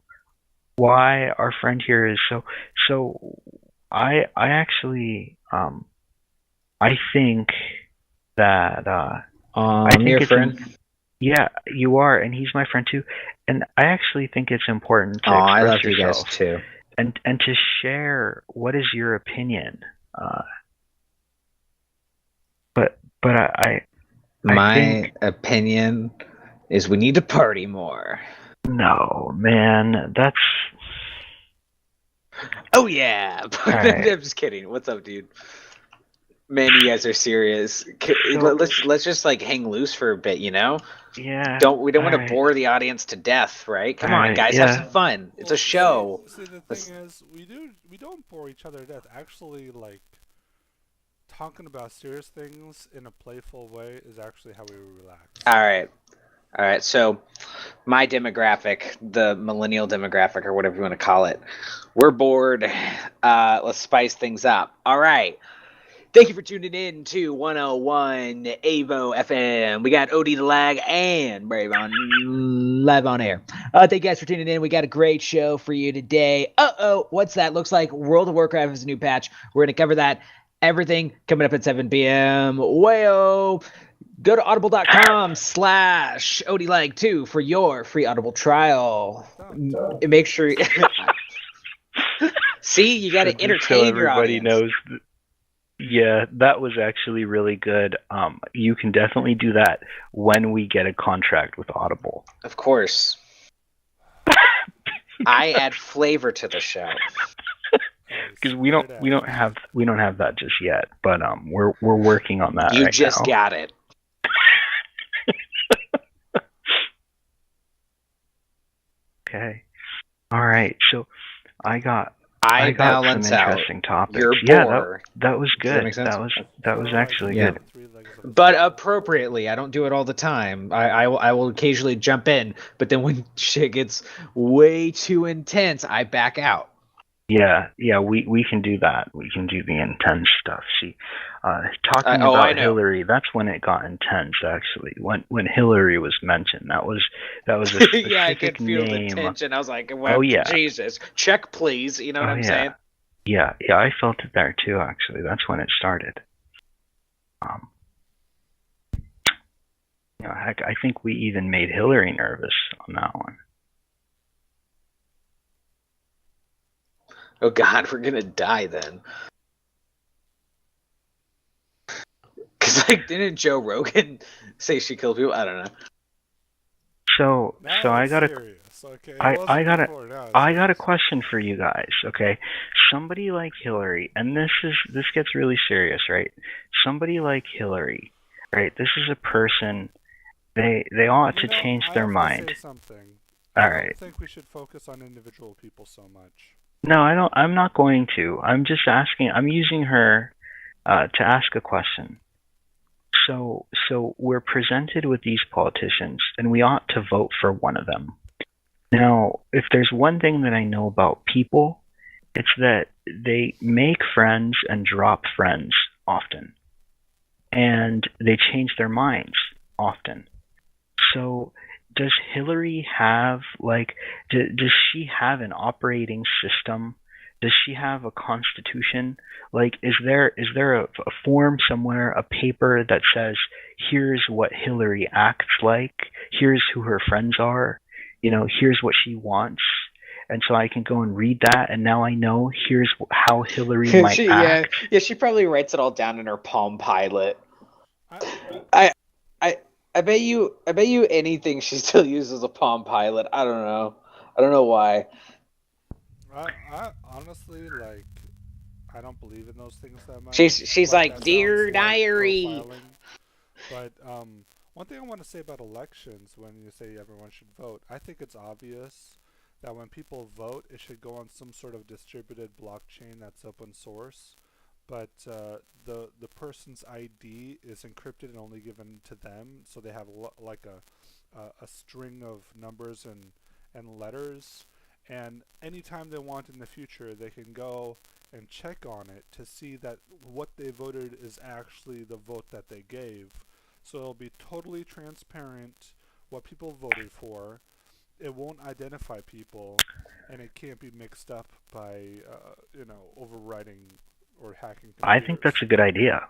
why our friend here is so. I actually I think that I think Your it's friend? yeah, you are, and he's my friend too. And I actually think it's important to I express love you guys yourself too. and to share what is your opinion. Uh, but I My think opinion is we need to party more. no, man, that's Oh yeah. all I'm right. just kidding. What's up, dude? Man, you guys are serious. So Let's just like hang loose for a bit, yeah, We don't all want to right, bore the audience to death, right? all Come on, right, guys, have some yeah. fun. It's a Well, show. see, the thing Let's, is, we don't bore each other to death. Actually, like talking about serious things in a playful way is actually how we relax. all right. So, my demographic, the millennial demographic, or whatever you want to call it, we're bored. Let's spice things up. All right. Thank you for tuning in to 101 AVO FM. We got OD the Lag and Brave on live on air. Thank you guys for tuning in. We got a great show for you today. What's that? Looks like World of Warcraft is a new patch. We're going to cover that. Everything coming up at 7 p.m. Wayo. Go to audible.com/ODLag2 for your free Audible trial. Make sure. See, you got to So just so entertain your everybody audience. knows, yeah, that was actually really good. You can definitely do that when we get a contract with Audible. Of course. I add flavor to the show. Because we don't have that just yet, but we're working on that. You right just now. got it. Okay. All right. So I got I got some balance out interesting topics. your Yeah, boar. that was Does good. that make sense? That was actually Yeah. good. But appropriately. I don't do it all the time. I will occasionally jump in, but then when shit gets way too intense, I back out. Yeah, we can do that. We can do the intense stuff. See, talking I about know. Hillary, that's when it got intense. Actually, when Hillary was mentioned, that was a specific Yeah, I could feel the name. tension. I was like, well, Oh yeah, Jesus, check please. You know what oh I'm yeah, saying? yeah. I felt it there too. Actually, that's when it started. Heck, I think we even made Hillary nervous on that one. Oh God, we're gonna die then. Because like, didn't Joe Rogan say she killed people? I don't know. So I got I got a question for you guys, okay? Somebody like Hillary, and this gets really serious, right? Somebody like Hillary, right? This is a person they ought to change their mind. I don't think we should focus on individual people so much. No, I don't. I'm not going to. I'm just asking. I'm using her to ask a question. So we're presented with these politicians, and we ought to vote for one of them. Now, if there's one thing that I know about people, it's that they make friends and drop friends often. And they change their minds often. So does Hillary have, does she have an operating system? Does she have a constitution? Like, is there a form somewhere, a paper that says, here's what Hillary acts like, here's who her friends are, here's what she wants, and so I can go and read that, and now I know here's how Hillary might act. Yeah, she probably writes it all down in her Palm Pilot. I bet you anything she still uses a Palm Pilot. I don't know why. I honestly, I don't believe in those things that much. She's like, dear diary. But one thing I want to say about elections, when you say everyone should vote, I think it's obvious that when people vote, it should go on some sort of distributed blockchain that's open source. But the person's ID is encrypted and only given to them, so they have a string of numbers and letters. And anytime they want in the future, they can go and check on it to see that what they voted is actually the vote that they gave. So it'll be totally transparent what people voted for. It won't identify people, and it can't be mixed up by overwriting or hacking computers. I think that's a good idea.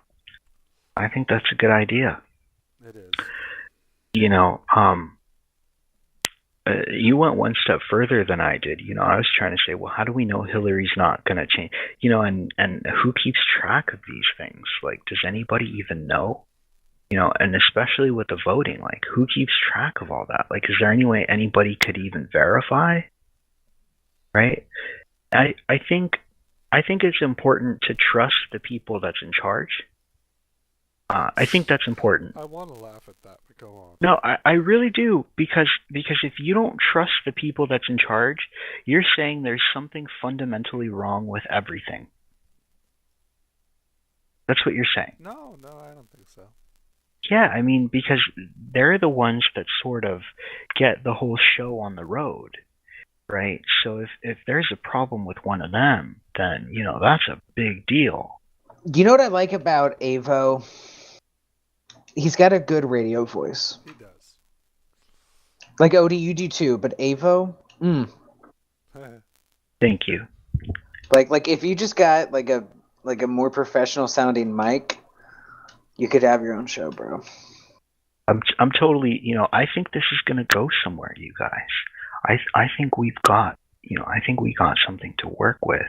It is. You went one step further than I did. I was trying to say, well, how do we know Hillary's not going to change? And who keeps track of these things? Like, does anybody even know? And especially with the voting, like, who keeps track of all that? Like, is there any way anybody could even verify? Right? I think it's important to trust the people that's in charge. I think that's important. I want to laugh at that, but go on. No, I really do, because if you don't trust the people that's in charge, you're saying there's something fundamentally wrong with everything. That's what you're saying. No, I don't think so. Yeah, I mean, because they're the ones that sort of get the whole show on the road, right? So if there's a problem with one of them, then, that's a big deal. You know what I like about Avo? He's got a good radio voice. He does. Like Odie, you do too, but Avo? Thank you. Like if you just got like a more professional sounding mic, you could have your own show, bro. I'm totally, I think this is going to go somewhere, you guys. I think we've got, I think we got something to work with,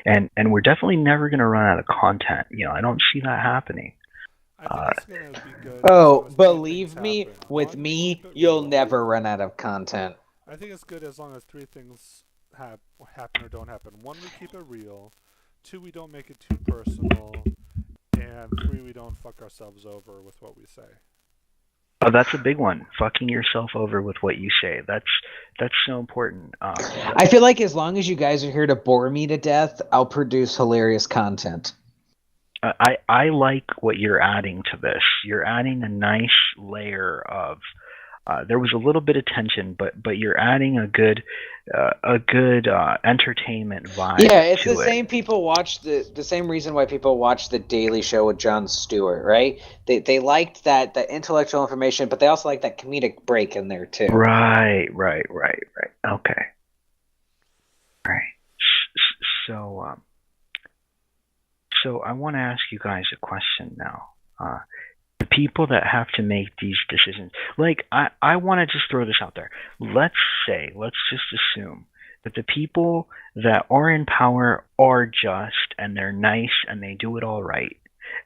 and we're definitely never going to run out of content. I don't see that happening. I think it's going to be good. Oh, believe me, with me, you'll never run out of content. I think it's good as long as three things happen or don't happen. One, we keep it real. Two, we don't make it too personal. And three, we don't fuck ourselves over with what we say. Oh, that's a big one. Fucking yourself over with what you say. That's so important. I feel like as long as you guys are here to bore me to death, I'll produce hilarious content. I like what you're adding to this. You're adding a nice layer of. There was a little bit of tension, but you're adding a good entertainment vibe. Yeah, it's to the it. same people watch the same reason why people watch the Daily Show with Jon Stewart, right? They liked that intellectual information, but they also like that comedic break in there too. Right. Okay. Right. So I want to ask you guys a question now. The people that have to make these decisions, like I want to just throw this out there. Let's just assume that the people that are in power are just and they're nice and they do it all right.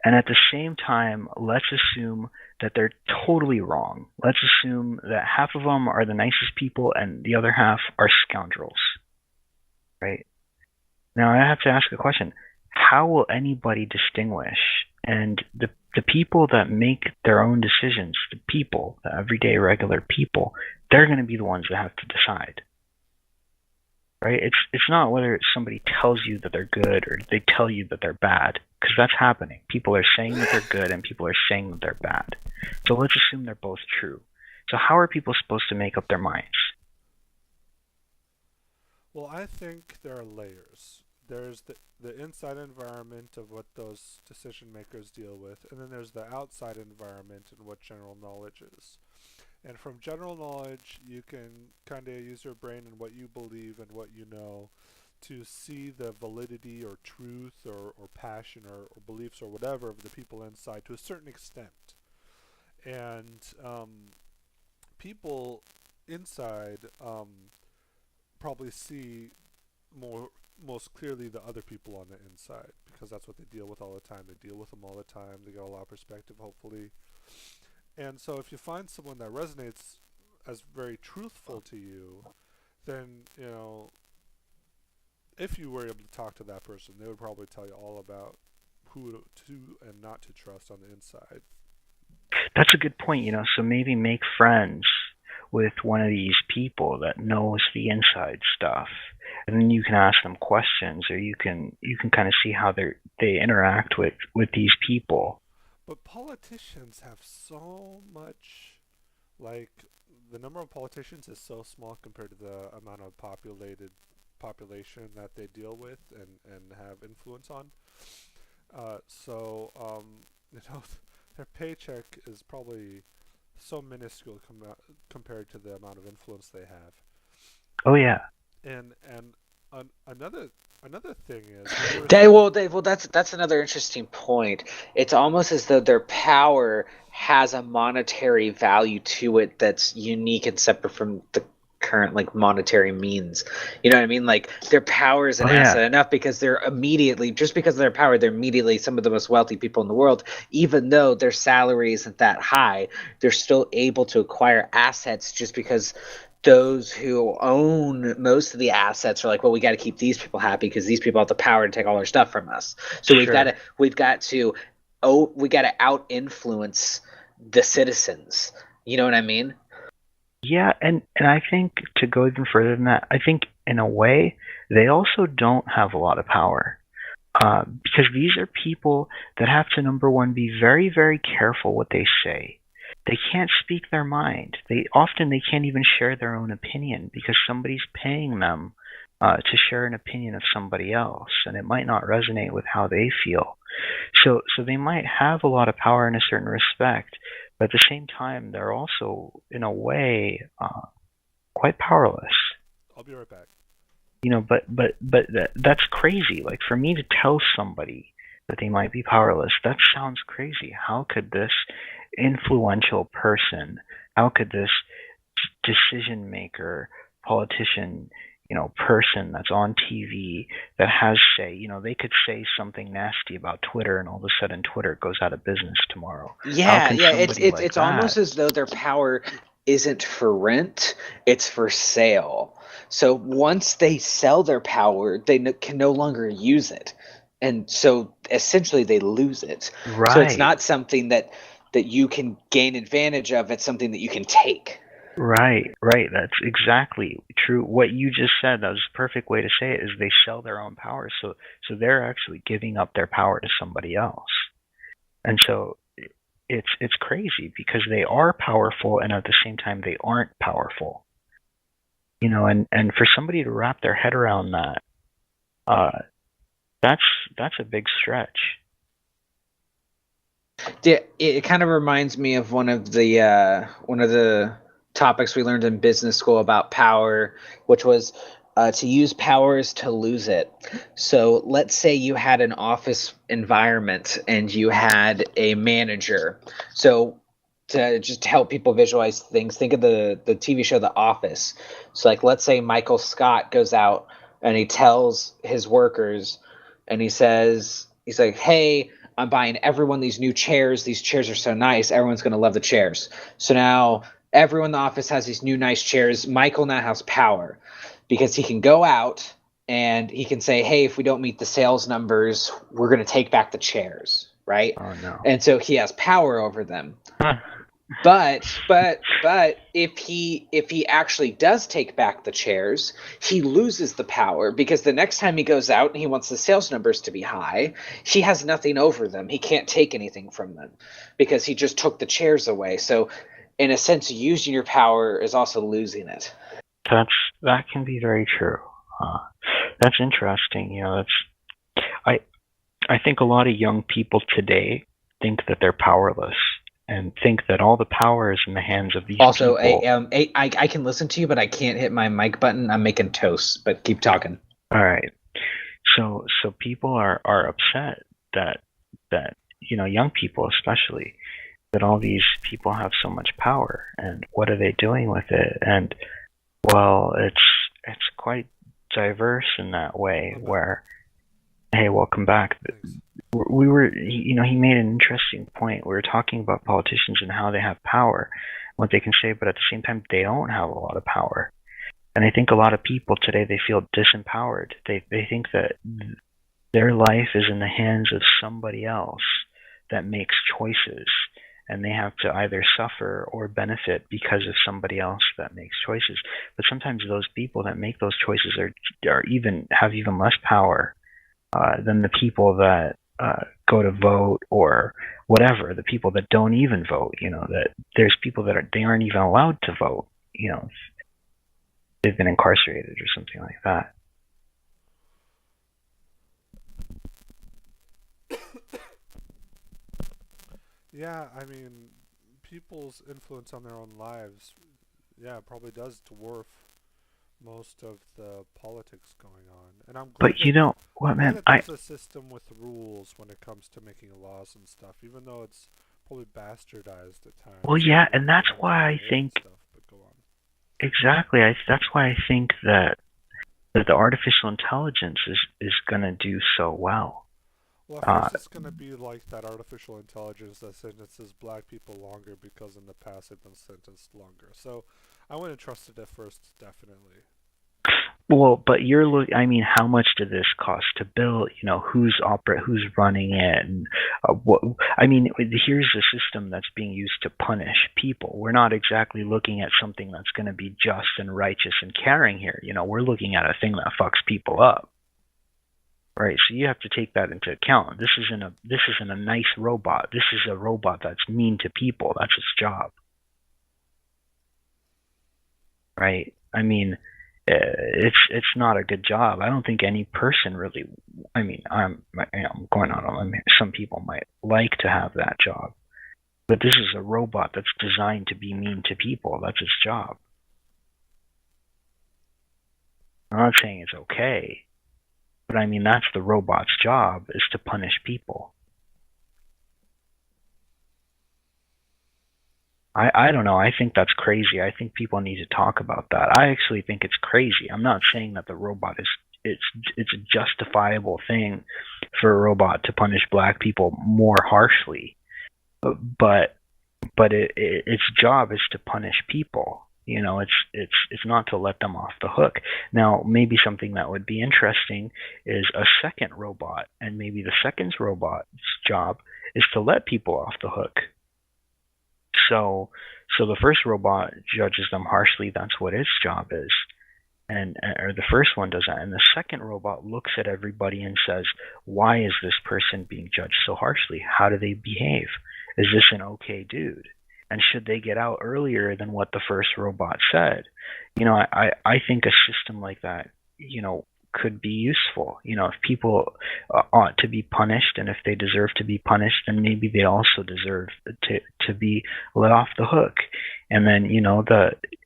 And at the same time, let's assume that they're totally wrong. Let's assume that half of them are the nicest people and the other half are scoundrels. Right? Now I have to ask a question. How will anybody distinguish? And the people that make their own decisions, the people, the everyday regular people, they're going to be the ones that have to decide. Right? It's not whether somebody tells you that they're good or they tell you that they're bad, because that's happening. People are saying that they're good and people are saying that they're bad. So let's assume they're both true. So how are people supposed to make up their minds? Well, I think there are layers. There's the inside environment of what those decision makers deal with, and then there's the outside environment and what general knowledge is. And from general knowledge, you can kind of use your brain and what you believe and what you know to see the validity or truth or passion or beliefs or whatever of the people inside to a certain extent. And people inside probably see most clearly the other people on the inside, because that's what they deal with all the time. They deal with them all the time. They got a lot of perspective, hopefully. And so if you find someone that resonates as very truthful to you, then, if you were able to talk to that person, they would probably tell you all about who to and not to trust on the inside. That's a good point, so maybe make friends with one of these people that knows the inside stuff, and then you can ask them questions, or you can kind of see how they interact with these people. But politicians have so much, like, the number of politicians is so small compared to the amount of population that they deal with and have influence on. So their paycheck is probably so minuscule compared to the amount of influence they have. Oh yeah. And another thing is that's another interesting point. It's almost as though their power has a monetary value to it that's unique and separate from the current monetary means. You know what I mean? Like, their power is an asset enough because just because of their power, they're immediately some of the most wealthy people in the world. Even though their salary isn't that high, they're still able to acquire assets just because those who own most of the assets are like, well, we got to keep these people happy because these people have the power to take all our stuff from us. So we've got to out influence the citizens. You know what I mean? Yeah, and I think to go even further than that, I think in a way they also don't have a lot of power, because these are people that have to, number one, be very, very careful what they say. They can't speak their mind. They can't even share their own opinion because somebody's paying them to share an opinion of somebody else, and it might not resonate with how they feel. So they might have a lot of power in a certain respect, but at the same time, they're also, in a way, quite powerless. I'll be right back. But that's crazy. Like, for me to tell somebody that they might be powerless, that sounds crazy. How could this influential person, how could this decision maker, politician, person that's on TV that has say, they could say something nasty about Twitter and all of a sudden Twitter goes out of business tomorrow. Yeah. It's almost as though their power isn't for rent, it's for sale. So once they sell their power, they can no longer use it. And so essentially they lose it. Right. So it's not something that that you can gain advantage of. It's something that you can take. Right. That's exactly true. What you just said, that was a perfect way to say it, is they sell their own power. So they're actually giving up their power to somebody else. And so it's crazy because they are powerful and at the same time they aren't powerful. And for somebody to wrap their head around that, that's a big stretch. Yeah, it kind of reminds me of one of the topics we learned in business school about power, which was to use power is to lose it. So let's say you had an office environment and you had a manager. So to just help people visualize things, think of the TV show The Office. So like let's say Michael Scott goes out and he tells his workers and he's like, hey, I'm buying everyone these new chairs. These chairs are so nice. Everyone's going to love the chairs. So now everyone in the office has these new nice chairs. Michael now has power because he can go out and he can say, hey, if we don't meet the sales numbers, we're going to take back the chairs, right? Oh, no. And so he has power over them. Huh. But if he actually does take back the chairs, he loses the power because the next time he goes out and he wants the sales numbers to be high, he has nothing over them. He can't take anything from them because he just took the chairs away. So in a sense, using your power is also losing it. That can be very true. That's interesting. I think a lot of young people today think that they're powerless and think that all the power is in the hands of these also, people. I can listen to you, but I can't hit my mic button. I'm making toast, but keep talking. All right. So people are upset that young people especially, that all these people have so much power, and what are they doing with it? And well, it's quite diverse in that way. Where, hey, welcome back. He made an interesting point. We were talking about politicians and how they have power, what they can say, but at the same time, they don't have a lot of power. And I think a lot of people today, they feel disempowered. They think that their life is in the hands of somebody else that makes choices, and they have to either suffer or benefit because of somebody else that makes choices. But sometimes those people that make those choices have even less power than the people that go to vote or whatever. The people that don't even vote. That there's people that they aren't even allowed to vote. They've been incarcerated or something like that. Yeah, I mean, people's influence on their own lives, probably does dwarf most of the politics going on. And I'm glad that there's a system with rules when it comes to making laws and stuff, even though it's probably bastardized at times. Well, yeah, and that's why I think but go on. Exactly. That's why I think that the artificial intelligence is going to do so well. Well, of course it's going to be like that artificial intelligence that sentences black people longer because in the past they've been sentenced longer. So I wouldn't trust it at first, definitely. Well, but how much did this cost to build? Who's running it? And here's a system that's being used to punish people. We're not exactly looking at something that's going to be just and righteous and caring here. We're looking at a thing that fucks people up. Right, so you have to take that into account. This isn't a nice robot. This is a robot that's mean to people. That's its job. Right? It's not a good job. I don't think any person really. I'm going on a limb. Some people might like to have that job, but this is a robot that's designed to be mean to people. That's its job. I'm not saying it's okay. But that's the robot's job, is to punish people. I don't know. I think that's crazy. I think people need to talk about that. I actually think it's crazy. I'm not saying that the robot it's a justifiable thing for a robot to punish black people more harshly, but its job is to punish people. It's not to let them off the hook. Now, maybe something that would be interesting is a second robot, and maybe the second robot's job is to let people off the hook. So the first robot judges them harshly. That's what its job is. Or the first one does that, and the second robot looks at everybody and says, why is this person being judged so harshly? How do they behave? Is this an okay dude? And should they get out earlier than what the first robot said? I think a system like that, could be useful. If people ought to be punished, and if they deserve to be punished, then maybe they also deserve to be let off the hook. And then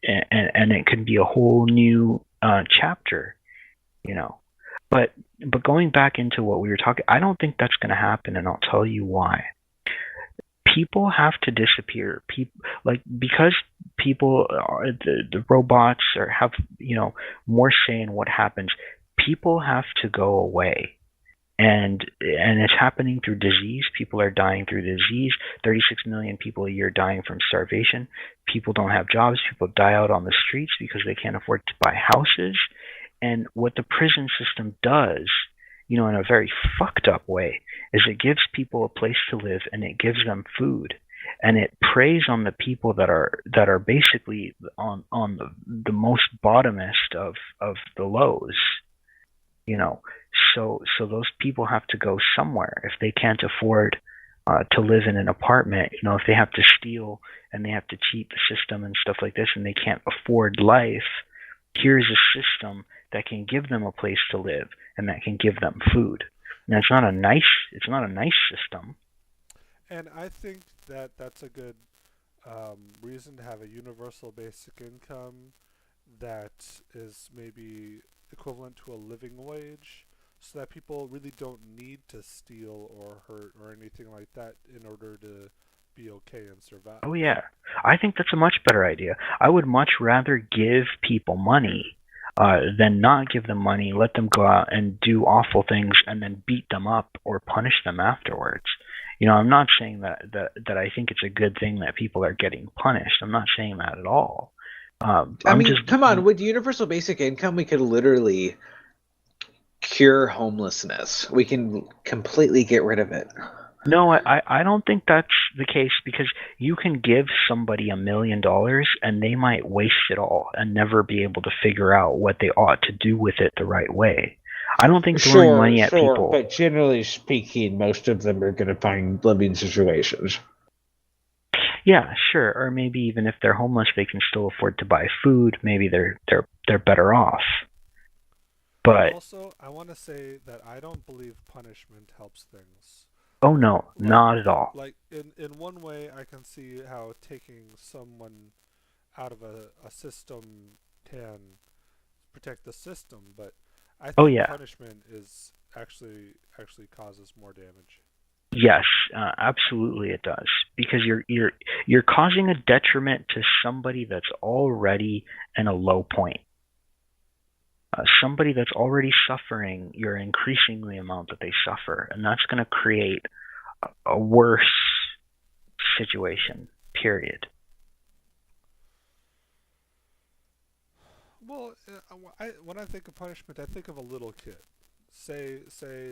and it could be a whole new chapter. But going back into what we were talking, I don't think that's going to happen, and I'll tell you why. People have to disappear. Because people are the robots have more say in what happens. People have to go away, and it's happening through disease. People are dying through disease. 36 million people a year dying from starvation. People don't have jobs. People die out on the streets because they can't afford to buy houses. And what the prison system does, in a very fucked up way, is it gives people a place to live, and it gives them food, and it preys on the people that are basically on the most bottomest of the lows. So those people have to go somewhere if they can't afford to live in an apartment. If they have to steal and they have to cheat the system and stuff like this, and they can't afford life, here's a system that can give them a place to live and that can give them food. Now, it's not a nice system. And I think that that's a good reason to have a universal basic income that is maybe equivalent to a living wage, so that people really don't need to steal or hurt or anything like that in order to be okay and survive. Oh yeah, I think that's a much better idea. I would much rather give people money than not give them money, let them go out and do awful things, and then beat them up or punish them afterwards. I'm not saying that I think it's a good thing that people are getting punished. I'm not saying that at all. Come on, with universal basic income, we could literally cure homelessness. We can completely get rid of it. No, I don't think that's the case, because you can give somebody $1 million and they might waste it all and never be able to figure out what they ought to do with it the right way. I don't think throwing money at people... But generally speaking, most of them are going to find living situations. Yeah, sure. Or maybe even if they're homeless, they can still afford to buy food. Maybe they're better off. But also, I want to say that I don't believe punishment helps things. Oh no, not at all. Like in one way, I can see how taking someone out of a system can protect the system, but I think punishment is actually causes more damage. Yes, absolutely it does, because you're causing a detriment to somebody that's already in a low point. Somebody that's already suffering, you're increasing the amount that they suffer, and that's going to create a worse situation, period. Well, when I think of punishment, I think of a little kid. Say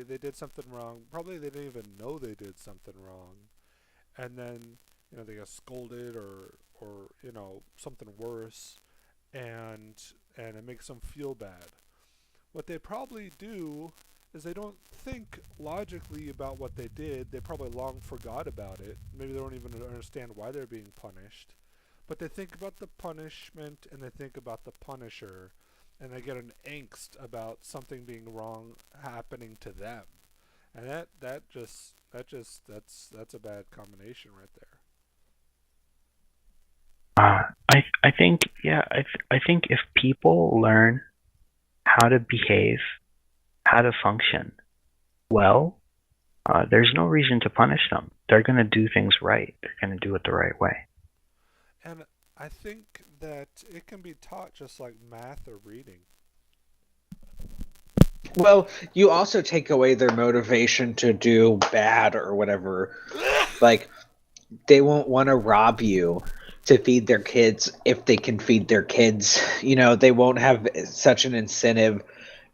they did something wrong. Probably they didn't even know they did something wrong, and then they get scolded or something worse, and it makes them feel bad. What they probably do is they don't think logically about what they did. They probably long forgot about it. Maybe they don't even understand why they're being punished. But they think about the punishment and they think about the punisher, and they get an angst about something being wrong happening to them. And that's a bad combination right there. I think if people learn how to behave, how to function well, there's no reason to punish them. They're going to do things right. They're going to do it the right way. And I think that it can be taught just like math or reading. Well, you also take away their motivation to do bad or whatever. Like, they won't want to rob you to feed their kids if they can feed their kids. They won't have such an incentive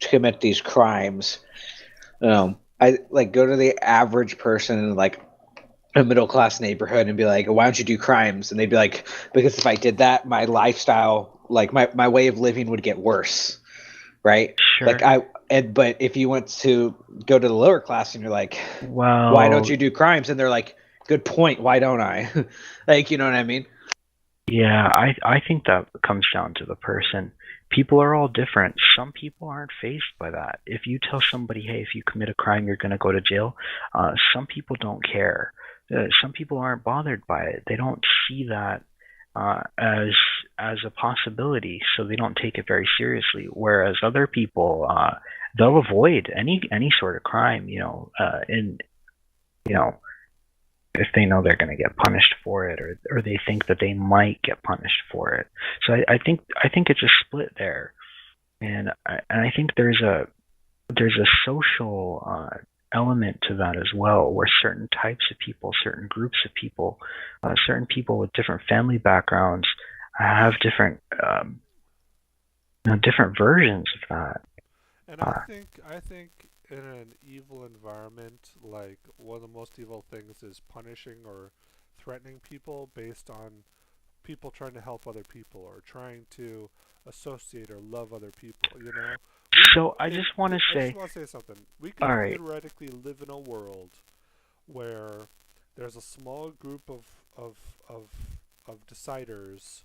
to commit these crimes. I go to the average person and a middle class neighborhood and be like, why don't you do crimes? And they'd be like, because if I did that, my lifestyle, like my way of living would get worse, right? Sure. But if you went to go to the lower class and you're like, Well, why don't you do crimes? And they're like, good point, why don't I? Like, you know what I mean? yeah, I think that comes down to the person. People are all different. Some people aren't fazed by that. If you tell somebody, hey, if you commit a crime, you're going to go to jail, some people don't care. Some people aren't bothered by it. They don't see that as a possibility, so they don't take it very seriously. Whereas other people, they'll avoid any sort of crime, if they know they're going to get punished for it, or they think that they might get punished for it. So I think it's a split there, and I think there's a social element to that as well, where certain types of people, certain groups of people, certain people with different family backgrounds have different different versions of that. And I think in an evil environment, like one of the most evil things is punishing or threatening people based on people trying to help other people or trying to associate or love other people. So I just want to say something. We all can right. theoretically live in a world where there's a small group of deciders,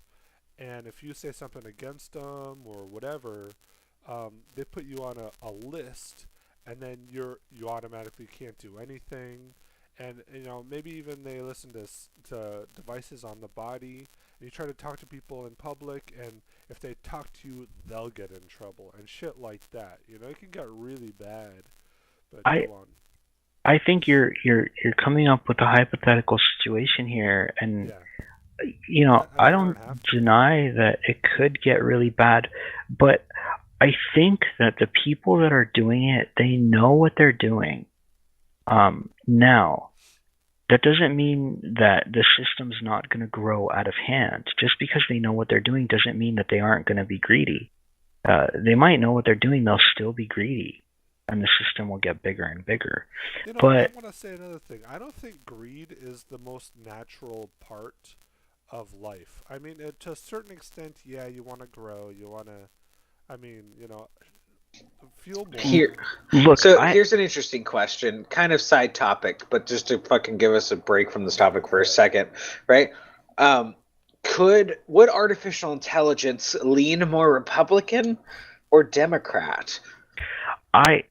and if you say something against them or whatever, they put you on a list, and then you automatically can't do anything. And maybe even they listen to devices on the body. And you try to talk to people in public, and if they talk to you, they'll get in trouble and shit like that. It can get really bad. But go on. I think you're coming up with a hypothetical situation here, and yeah. I don't deny that it could get really bad, but I think that the people that are doing it, they know what they're doing. Now, that doesn't mean that the system's not going to grow out of hand. Just because they know what they're doing doesn't mean that they aren't going to be greedy. They might know what they're doing, they'll still be greedy, and the system will get bigger and bigger. But I want to say another thing. I don't think greed is the most natural part of life. I mean, to a certain extent, yeah, you want to grow, you want to, feel more. Here's an interesting question, kind of side topic, but just to fucking give us a break from this topic for a second, right? Would artificial intelligence lean more Republican or Democrat? I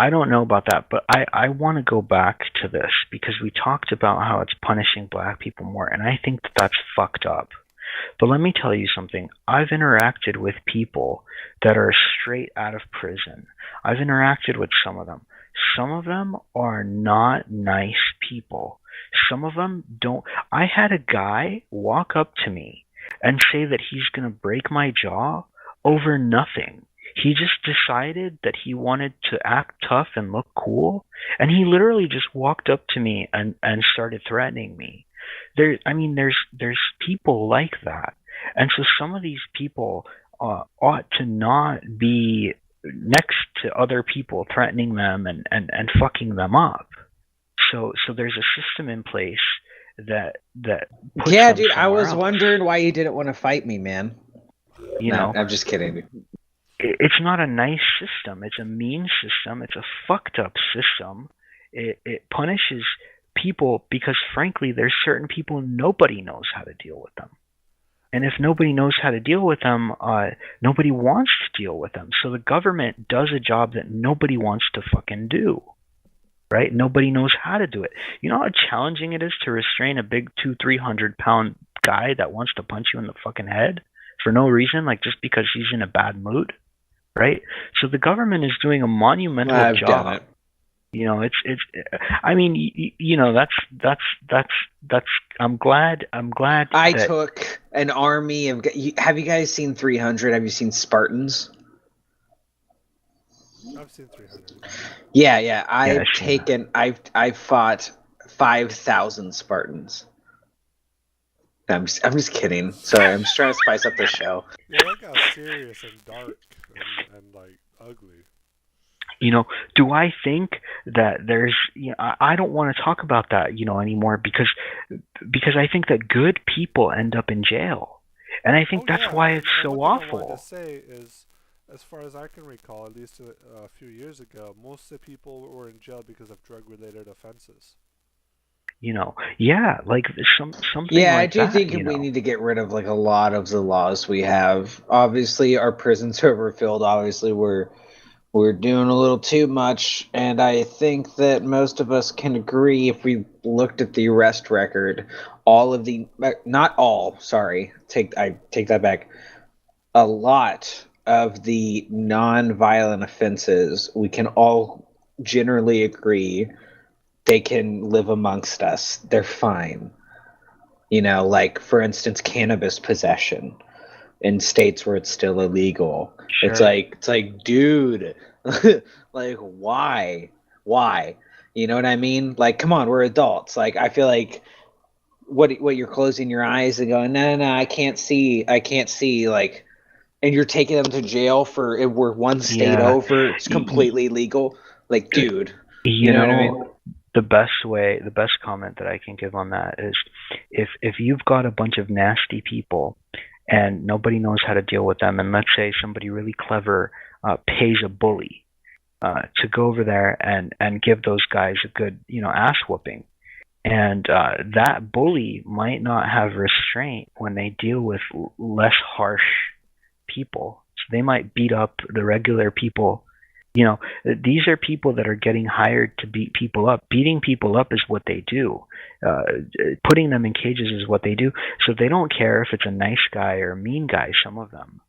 don't know about that, but I want to go back to this because we talked about how it's punishing black people more, and I think that that's fucked up. But let me tell you something. I've interacted with people that are straight out of prison. I've interacted with some of them. Some of them are not nice people. Some of them don't. I had a guy walk up to me and say that he's going to break my jaw over nothing. He just decided that he wanted to act tough and look cool, and he literally just walked up to me and started threatening me. There's people like that, and so some of these people ought to not be next to other people threatening them and fucking them up. So there's a system in place that puts yeah, them dude. I was else. wondering why you didn't want to fight me, man. I'm just kidding. It's not a nice system. It's a mean system. It's a fucked up system. It punishes people because, frankly, there's certain people nobody knows how to deal with them. And if nobody knows how to deal with them, nobody wants to deal with them. So the government does a job that nobody wants to fucking do. Right? Nobody knows how to do it. You know how challenging it is to restrain a big 200-300 pound guy that wants to punch you in the fucking head for no reason, like just because he's in a bad mood? Right? So the government is doing a monumental job. Done it. That's I'm glad I took an army of. Have you guys seen 300? Have you seen Spartans? I've seen 300. Yeah. I've fought 5,000 Spartans. No, I'm just kidding. Sorry, I'm just trying to spice up the show. Yeah, that got serious and dark and like ugly. Do I think that there's, I don't want to talk about that, anymore because I think that good people end up in jail. And I think Oh that's yeah, why it's and so one thing I wanted to awful. say is, as far as I can recall, at least a few years ago, most of the people were in jail because of drug-related offenses. Yeah, like something Yeah, I like do that, think we need to get rid of like a lot of the laws we have. Obviously, our prisons are overfilled. Obviously, we're doing a little too much, and I think that most of us can agree if we looked at the arrest record, all of the not all, sorry, I take that back. A lot of the non-violent offenses, we can all generally agree they can live amongst us. They're fine. Like for instance, cannabis possession in states where it's still illegal. Sure. It's like, dude, like why? You know what I mean? Like, come on, we're adults. Like, I feel like what you're closing your eyes and going, no, I can't see. Like, and you're taking them to jail for if we're one state Yeah. over, it's Y- completely legal. Like, dude, You you know what I mean? know, the best comment that I can give on that is if you've got a bunch of nasty people and nobody knows how to deal with them, and let's say somebody really clever pays a bully to go over there and give those guys a good, ass whooping. And that bully might not have restraint when they deal with less harsh people. So they might beat up the regular people. These are people that are getting hired to beat people up. Beating people up is what they do. Uh, Putting them in cages is what they do. So they don't care if it's a nice guy or a mean guy. Some of them,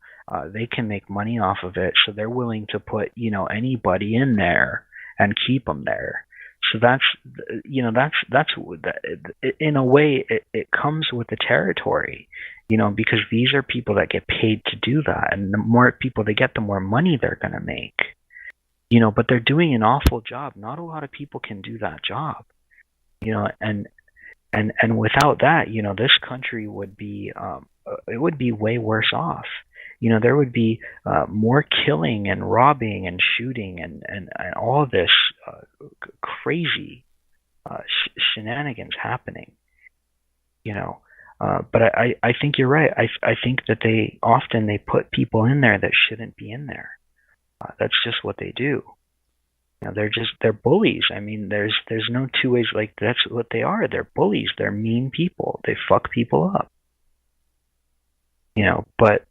they can make money off of it. So they're willing to put anybody in there and keep them there. So that's in a way it comes with the territory, because these are people that get paid to do that, and the more people they get, the more money they're going to make. But they're doing an awful job. Not a lot of people can do that job. And without that, this country would be it would be way worse off. There would be more killing and robbing and shooting and all this crazy shenanigans happening. You know, but I think you're right. I think that they put people in there that shouldn't be in there. That's just what they do. They're bullies. I mean, there's no two ways. Like that's what they are. They're bullies. They're mean people. They fuck people up. But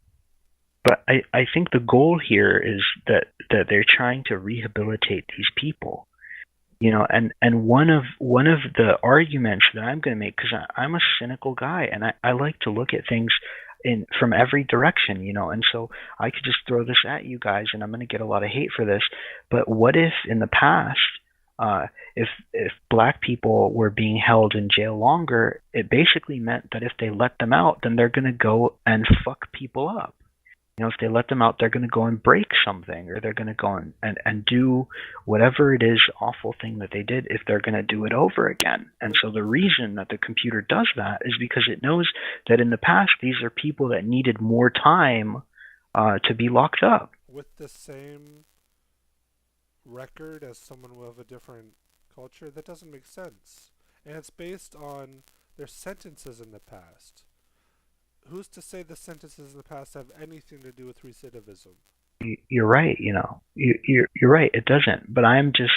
I think the goal here is that they're trying to rehabilitate these people. And one of the arguments that I'm going to make, because I'm a cynical guy and I like to look at things in from every direction, and so I could just throw this at you guys, and I'm going to get a lot of hate for this. But what if in the past, if black people were being held in jail longer, it basically meant that if they let them out, then they're going to go and fuck people up. If they let them out, they're going to go and break something, or they're going to go and do whatever it is awful thing that they did if they're going to do it over again. And so the reason that the computer does that is because it knows that in the past, these are people that needed more time to be locked up. With the same record as someone with a different culture, that doesn't make sense. And it's based on their sentences in the past. Who's to say the sentences in the past have anything to do with recidivism? You're right. You're right. It doesn't. But I'm just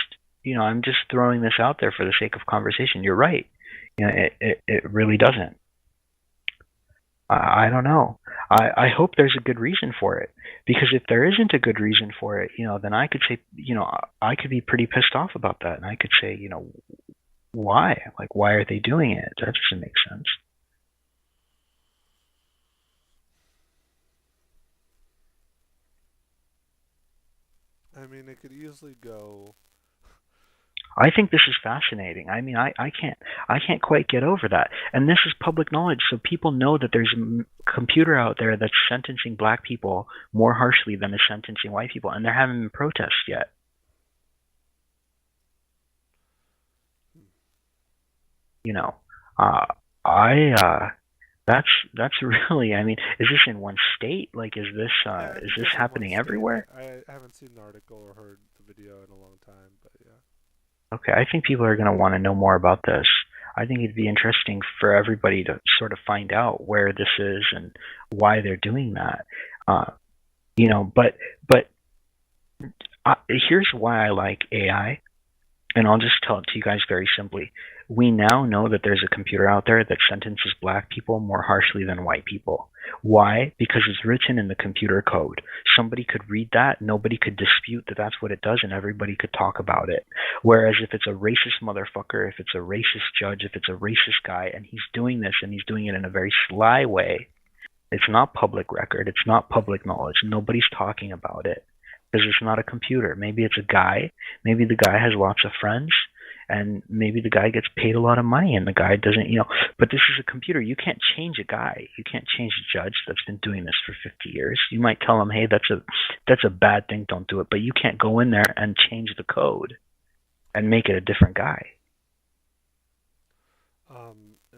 throwing this out there for the sake of conversation. You're right. It really doesn't. I don't know. I hope there's a good reason for it, because if there isn't a good reason for it, then I could say, I could be pretty pissed off about that, and I could say, why? Like, why are they doing it? That doesn't make sense. I mean, it could easily go. I think this is fascinating. I mean, I can't quite get over that. And this is public knowledge, so people know that there's a computer out there that's sentencing black people more harshly than is sentencing white people, and there haven't been protests yet. You know, I that's really. I mean, is this in one state? Like, is this Yeah, I think happening state. everywhere? I haven't seen an article or heard the video in a long time, but yeah. Okay, I think people are going to want to know more about this. I think it'd be interesting for everybody to sort of find out where this is and why they're doing that. But here's why I like AI, and I'll just tell it to you guys very simply. We now know that there's a computer out there that sentences black people more harshly than white people. Why? Because it's written in the computer code. Somebody could read that, nobody could dispute that that's what it does, and everybody could talk about it. Whereas if it's a racist motherfucker, if it's a racist judge, if it's a racist guy, and he's doing this, and he's doing it in a very sly way, it's not public record, it's not public knowledge, nobody's talking about it. Because it's not a computer. Maybe it's a guy, maybe the guy has lots of friends, and maybe the guy gets paid a lot of money and the guy doesn't, but this is a computer. You can't change a guy. You can't change a judge that's been doing this for 50 years. You might tell him, hey, that's a bad thing, don't do it. But you can't go in there and change the code and make it a different guy.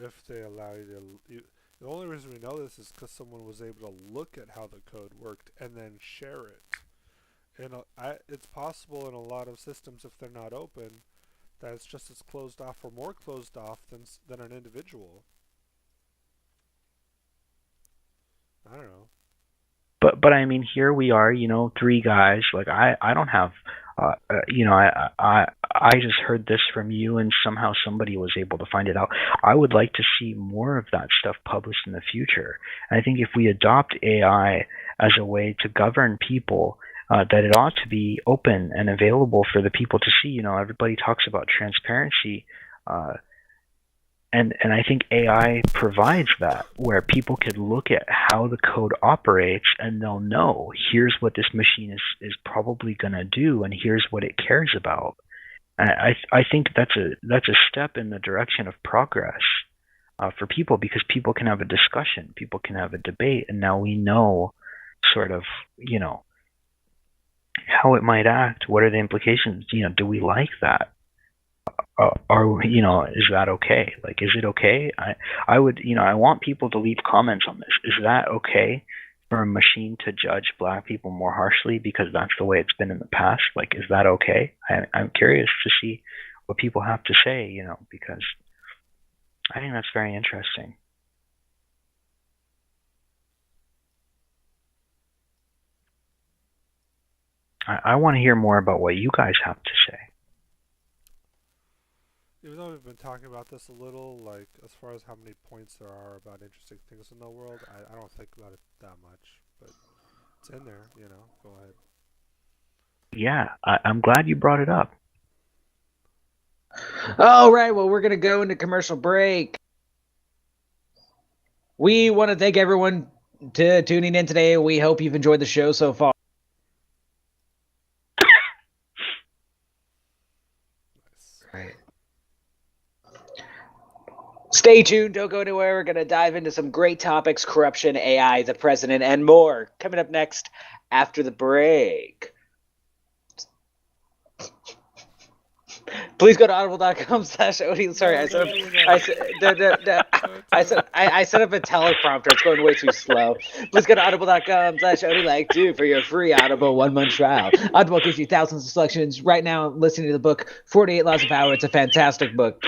If they allow you, the only reason we know this is because someone was able to look at how the code worked and then share it. And it's possible in a lot of systems, if they're not open, that it's just as closed off or more closed off than an individual. I don't know. But I mean, here we are, three guys. Like I don't have, I just heard this from you, and somehow somebody was able to find it out. I would like to see more of that stuff published in the future. And I think if we adopt AI as a way to govern people, that it ought to be open and available for the people to see. Everybody talks about transparency, and I think AI provides that, where people could look at how the code operates and they'll know, here's what this machine is probably going to do, and here's what it cares about. And I think that's a step in the direction of progress for people, because people can have a discussion, people can have a debate, and now we know sort of, how it might act. What are the implications? Do we like that? Is that okay? Like, is it okay? I would, I want people to leave comments on this. Is that okay for a machine to judge black people more harshly because that's the way it's been in the past? Like, is that okay? I'm curious to see what people have to say, because I think that's very interesting. I want to hear more about what you guys have to say. Even though we've been talking about this a little, like, as far as how many points there are about interesting things in the world, I don't think about it that much, but it's in there, go ahead. Yeah, I'm glad you brought it up. All right, well, we're going to go into commercial break. We want to thank everyone to tuning in today. We hope you've enjoyed the show so far. Right. Stay tuned. Don't go anywhere. We're going to dive into some great topics: corruption, AI, the president, and more. Coming up next after the break. Please go to audible.com/Odie. Sorry, I set up a teleprompter. It's going way too slow. Please go to audible.com/Odie like 2 for your free Audible 1-month trial. Audible gives you thousands of selections. Right now, listening to the book 48 Laws of Power. It's a fantastic book.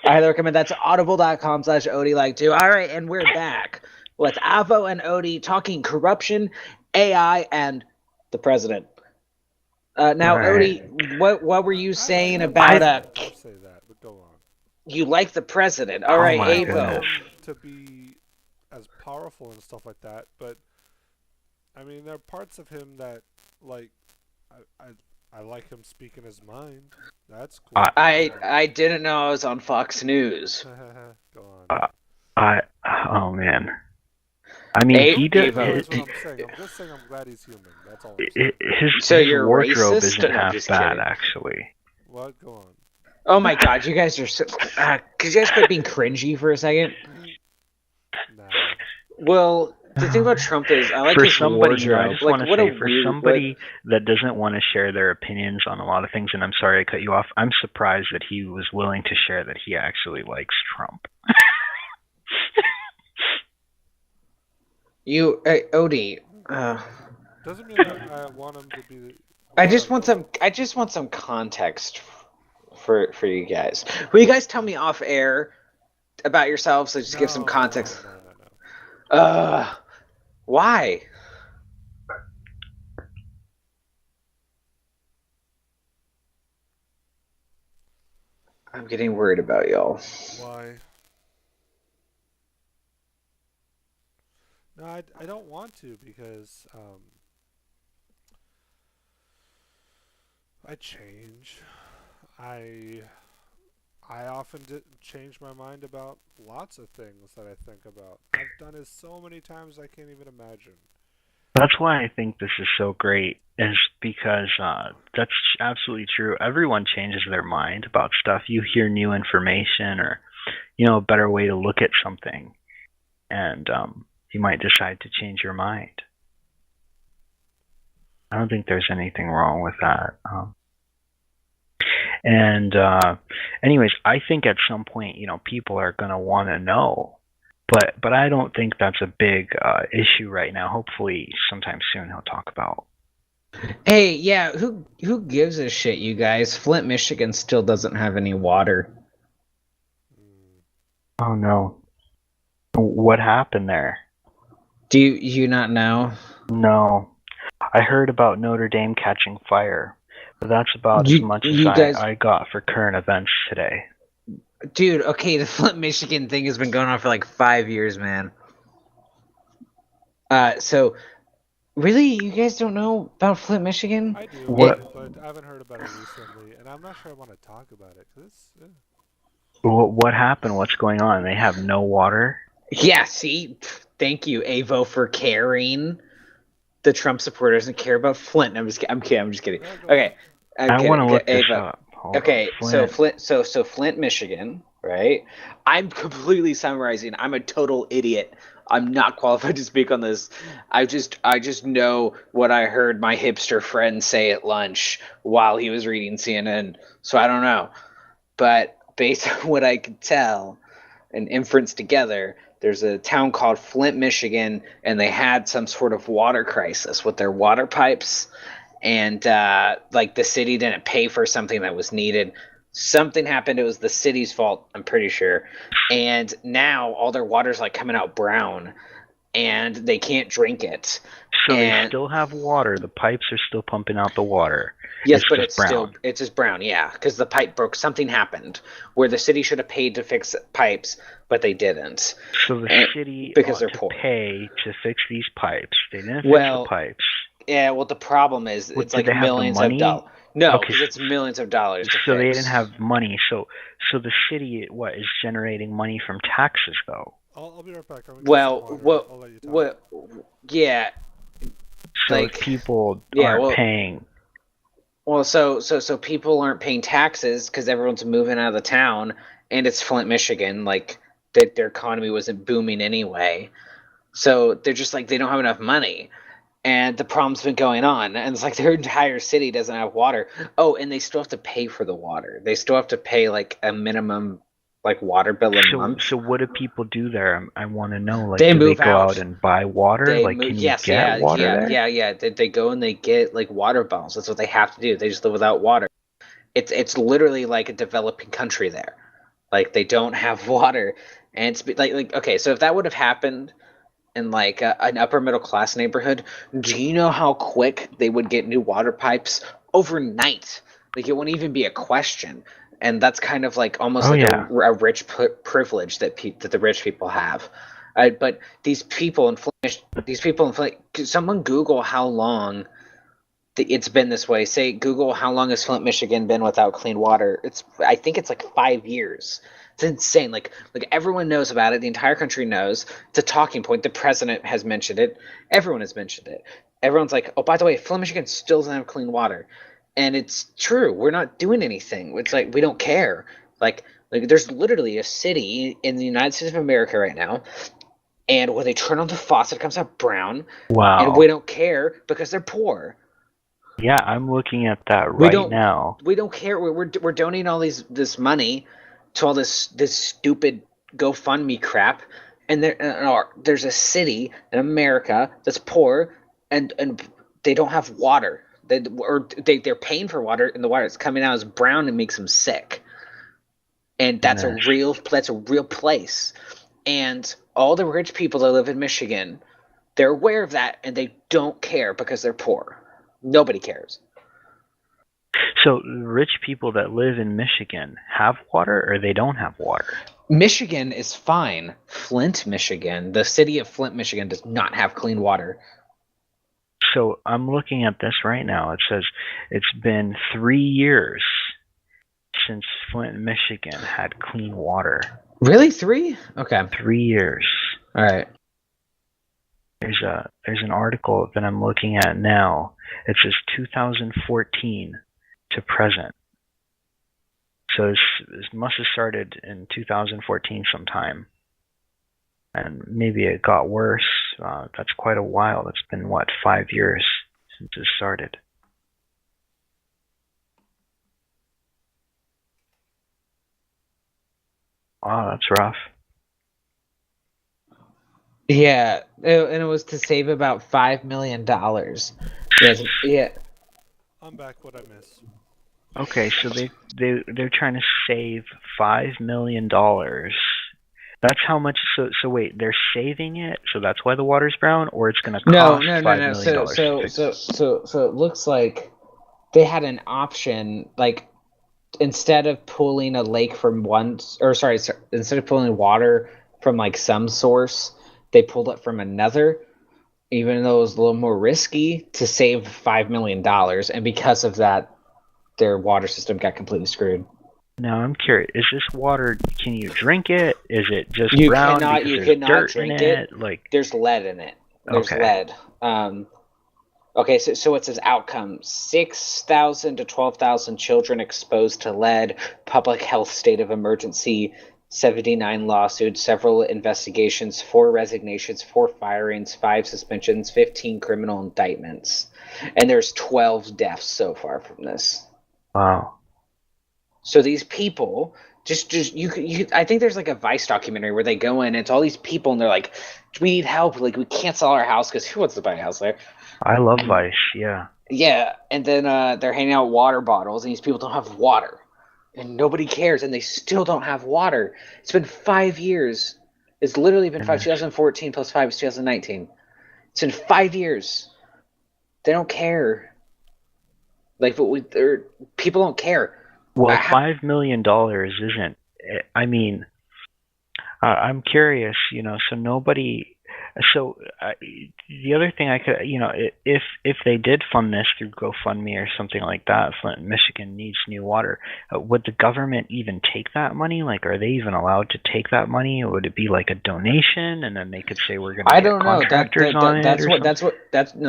I highly recommend. That's audible.com/Odie like 2. All right, and we're back with Avo and Odie talking corruption, AI, and the president. Now, right. Odie, what were you saying about Don't say that, but go on. You like the president. All right, Avo. To be as powerful and stuff like that, but I mean, there are parts of him that, like, I like him speaking his mind. That's cool. I didn't know I was on Fox News. Go on. Oh man. I mean, he does. That's what I'm saying. I'm just saying I'm glad he's human. That's all I'm saying. His wardrobe isn't half bad, actually. What? Go on. Oh my God, you guys are so. Could you guys quit being cringy for a second? Nah. Well, the thing about Trump is, I like his wardrobe. I just want to say, for somebody that doesn't want to share their opinions on a lot of things, and I'm sorry I cut you off, I'm surprised that he was willing to share that he actually likes Trump. Odie. Doesn't mean that I want him to be I just want some context for you guys. Will you guys tell me off air about yourselves? So just give some context. No. Why? I'm getting worried about y'all. Why? No, I don't want to because I change. I often change my mind about lots of things that I think about. I've done it so many times I can't even imagine. That's why I think this is so great, is because that's absolutely true. Everyone changes their mind about stuff. You hear new information or, a better way to look at something, and you might decide to change your mind. I don't think there's anything wrong with that. Anyways, I think at some point, people are going to want to know. But I don't think that's a big issue right now. Hopefully, sometime soon he'll talk about. Hey, yeah, who gives a shit, you guys? Flint, Michigan still doesn't have any water. Oh no. What happened there? Do you not know? No. I heard about Notre Dame catching fire, but that's about as much as I got for current events today. Dude, okay, the Flint, Michigan thing has been going on for like 5 years, man. So, really, you guys don't know about Flint, Michigan? I do, but I haven't heard about it recently, and I'm not sure I want to talk about it, because What happened? What's going on? They have no water? Yeah, see? Thank you, Avo, for caring. The Trump supporter doesn't care about Flint. I'm just kidding. Okay. I want to look this up. Okay, so Flint, Michigan, right? I'm completely summarizing. I'm a total idiot. I'm not qualified to speak on this. I just know what I heard my hipster friend say at lunch while he was reading CNN. So I don't know. But based on what I could tell and inference together, there's a town called Flint, Michigan, and they had some sort of water crisis with their water pipes. And the city didn't pay for something that was needed. Something happened. It was the city's fault, I'm pretty sure. And now all their water's like coming out brown, and they can't drink it. So they still have water. The pipes are still pumping out the water. Yes, but it's just brown. Yeah, because the pipe broke. Something happened where the city should have paid to fix pipes, but they didn't. So the city because they're poor pay to fix these pipes. They didn't fix the pipes. Yeah, well, the problem is it's like millions of dollars. No, because it's millions of dollars to so fix. They didn't have money. So the city, is generating money from taxes, though? I'll be right back. Yeah. So people aren't paying. Well, so people aren't paying taxes because everyone's moving out of the town, and it's Flint, Michigan. Like, their economy wasn't booming anyway. So they're just like, they don't have enough money. And the problem's been going on, and it's like their entire city doesn't have water. Oh, and they still have to pay for the water. They still have to pay like a minimum water bill a month. So what do people do there? I want to know. They do move they go out and buy water? Can you get water there? Yeah. They go and they get water bottles. That's what they have to do. They just live without water. It's literally like a developing country there. Like, they don't have water, and it's like okay. So if that would have happened in an upper middle class neighborhood, do you know how quick they would get new water pipes overnight? Like, it wouldn't even be a question. And that's kind of almost a rich privilege that the rich people have. But these people in Flint, someone Google how long it's been this way. Say, Google how long has Flint, Michigan been without clean water. I think it's 5 years. It's insane. Like everyone knows about it. The entire country knows. It's a talking point. The president has mentioned it. Everyone has mentioned it. Everyone's like, oh, by the way, Flint, Michigan still doesn't have clean water. And it's true. We're not doing anything. It's we don't care. Like there's literally a city in the United States of America right now, and when they turn on the faucet, it comes out brown. Wow. And we don't care because they're poor. Yeah, I'm looking at that now. We don't care. We're donating all this money to all this stupid GoFundMe crap, and there's a city in America that's poor, and they don't have water. They're paying for water, and the water that's coming out is brown and makes them sick. And that's a real place. And all the rich people that live in Michigan, they're aware of that, and they don't care because they're poor. Nobody cares. So rich people that live in Michigan have water, or they don't have water? Michigan is fine. Flint, Michigan, the city of Flint, Michigan, does not have clean water. So I'm looking at this right now. It says it's been 3 years since Flint, Michigan had clean water. Really? 3? Okay. 3 years. All right. There's an article that I'm looking at now. It says 2014 to present. So this must have started in 2014 sometime. And maybe it got worse. That's quite a while. That's been, 5 years since it started. Wow, that's rough. Yeah, and it was to save about $5 million. Yes, yeah. I'm back. What I miss? Okay, so they're trying to save $5 million. That's how much. So wait, they're saving it. So that's why the water's brown, or it's going to cost $5 million. So it looks like they had an option, like instead of pulling a lake from instead of pulling water from like some source, they pulled it from another, even though it was a little more risky, to save $5 million. And because of that, their water system got completely screwed. Now I'm curious: is this water? Can you drink it? Is it just you brown cannot, because you there's cannot dirt drink in it? Like there's lead in it. There's lead. Okay, so it says outcome: 6,000 to 12,000 children exposed to lead. Public health state of emergency. 79 lawsuits, several investigations, 4 resignations, 4 firings, 5 suspensions, 15 criminal indictments, and there's 12 deaths so far from this. Wow. So these people, I think there's like a Vice documentary where they go in, and it's all these people, and they're like, we need help, like we can't sell our house because who wants to buy a house there? I love Vice, yeah. Yeah, and then they're handing out water bottles, and these people don't have water. And nobody cares, and they still don't have water. It's been 5 years. It's literally been 2014 plus 5 is 2019. It's been 5 years. They don't care. Like, people don't care. Well, $5 million isn't. I mean, I'm curious. So nobody. So the other thing I could, if they did fund this through GoFundMe or something like that, Flint, Michigan needs new water. Would the government even take that money? Like, are they even allowed to take that money? Or would it be like a donation, and then they could say we're going to get contractors on it?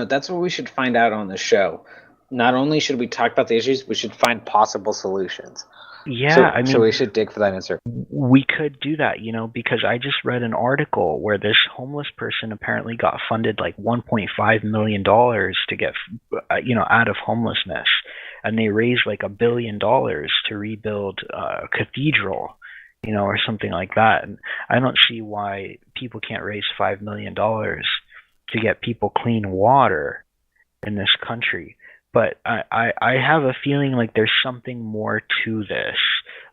That's what we should find out on the show. Not only should we talk about the issues, we should find possible solutions. Yeah, so we should dig for that answer. We could do that, because I just read an article where this homeless person apparently got funded like $1.5 million to get, out of homelessness, and they raised like $1 billion to rebuild a cathedral, or something like that. And I don't see why people can't raise $5 million to get people clean water in this country. But I have a feeling like there's something more to this.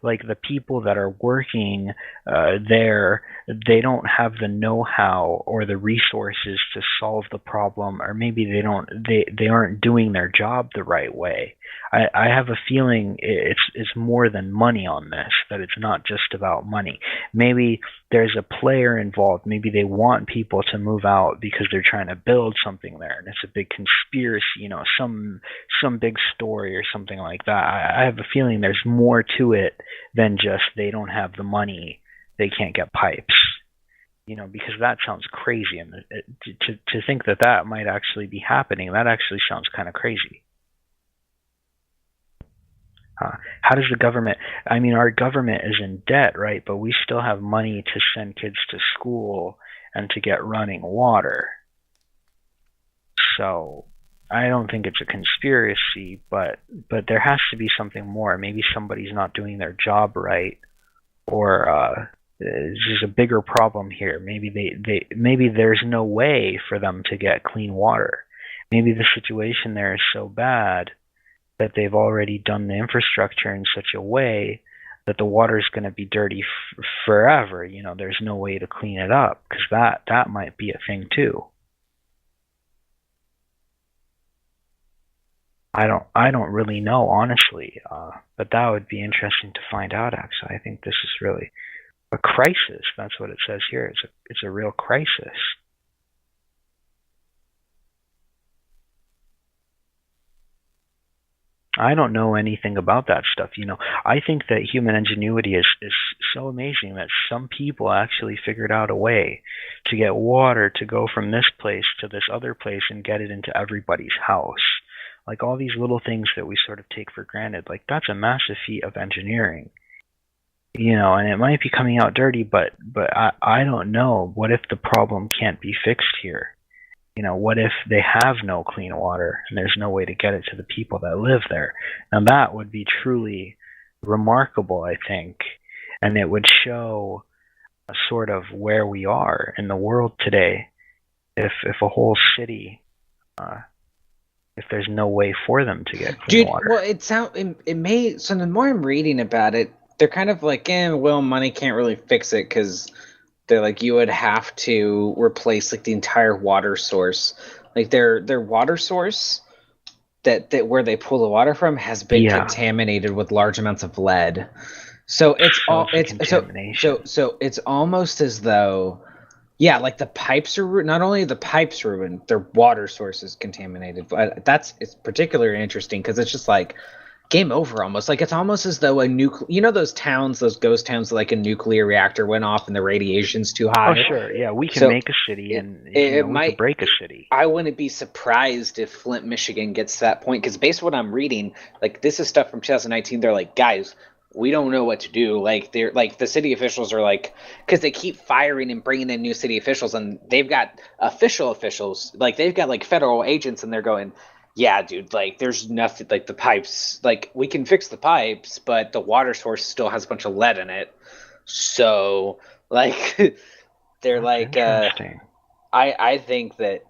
Like the people that are working there, they don't have the know-how or the resources to solve the problem, or maybe they aren't doing their job the right way. I have a feeling it's more than money on this, that it's not just about money. Maybe there's a player involved. Maybe they want people to move out because they're trying to build something there, and it's a big conspiracy, some big story or something like that. I have a feeling there's more to it than just they don't have the money, they can't get pipes, because that sounds crazy, and to think that might actually be happening, that actually sounds kind of crazy. How does the government, our government is in debt, right? But we still have money to send kids to school and to get running water. So I don't think it's a conspiracy, but there has to be something more. Maybe somebody's not doing their job right, or there's a bigger problem here. Maybe maybe there's no way for them to get clean water. Maybe the situation there is so bad that they've already done the infrastructure in such a way that the water's going to be dirty forever. There's no way to clean it up, because that might be a thing too. I don't really know, honestly, but that would be interesting to find out. Actually, I think this is really a crisis. That's what it says here. It's a real crisis. I don't know anything about that stuff. I think that human ingenuity is so amazing that some people actually figured out a way to get water to go from this place to this other place and get it into everybody's house. Like all these little things that we sort of take for granted, like that's a massive feat of engineering. And it might be coming out dirty, but I don't know. What if the problem can't be fixed here? What if they have no clean water and there's no way to get it to the people that live there? Now that would be truly remarkable, I think, and it would show a sort of where we are in the world today. If a whole city, if there's no way for them to get clean water. Well, it may. So the more I'm reading about it, they're kind of like, well, money can't really fix it, because they're like, you would have to replace like the entire water source. Like their water source that where they pull the water from has been contaminated with large amounts of lead. So it's almost as though, like the pipes are not only the pipes ruined, their water source is contaminated. But it's particularly interesting because it's just like game over almost. Like it's almost as though those towns, those ghost towns, like a nuclear reactor went off and the radiation's too high. Oh sure, yeah, we can make a city, and we can break a city. I wouldn't be surprised if Flint, Michigan gets to that point, because based on what I'm reading, like this is stuff from 2019. They're like, guys, we don't know what to do. Like they're like, the city officials are like, because they keep firing and bringing in new city officials, and they've got officials, like they've got like federal agents, and they're going, yeah, dude, like there's nothing, like the pipes, like we can fix the pipes, but the water source still has a bunch of lead in it. So like they're like, I think that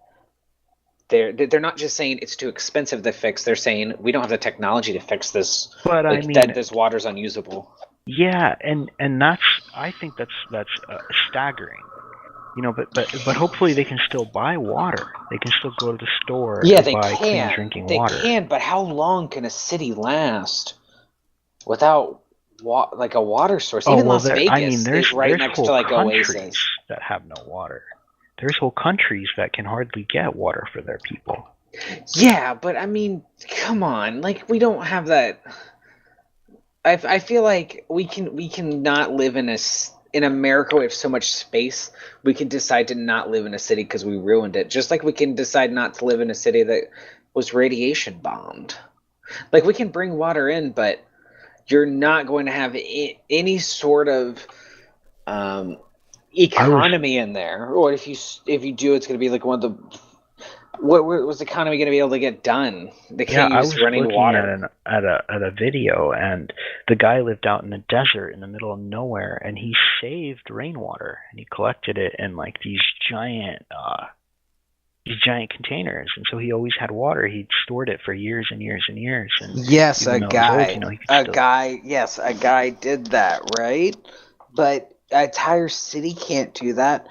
they're not just saying it's too expensive to fix. They're saying we don't have the technology to fix this. But like, that this water's unusable. Yeah, and I think that's staggering. But hopefully they can still buy water. They can still go to the store and buy clean drinking water. They can, but how long can a city last without like a water source? Even Las Vegas is right next to like Oasis that have no water. There's whole countries that can hardly get water for their people. Yeah, but I mean, come on, like we don't have that. I feel like we can not live in America. We have so much space. We can decide to not live in a city because we ruined it. Just like we can decide not to live in a city that was radiation bombed. Like we can bring water in, but you're not going to have any sort of economy in there. Or if you do, it's going to be like one of the. What was the economy going to be able to get done? They can't use running water. At a video, and the guy lived out in the desert in the middle of nowhere, and he saved rainwater, and he collected it in like these giant containers, and so he always had water. He stored it for years and years and years. And yes, a guy did that, right? But an entire city can't do that.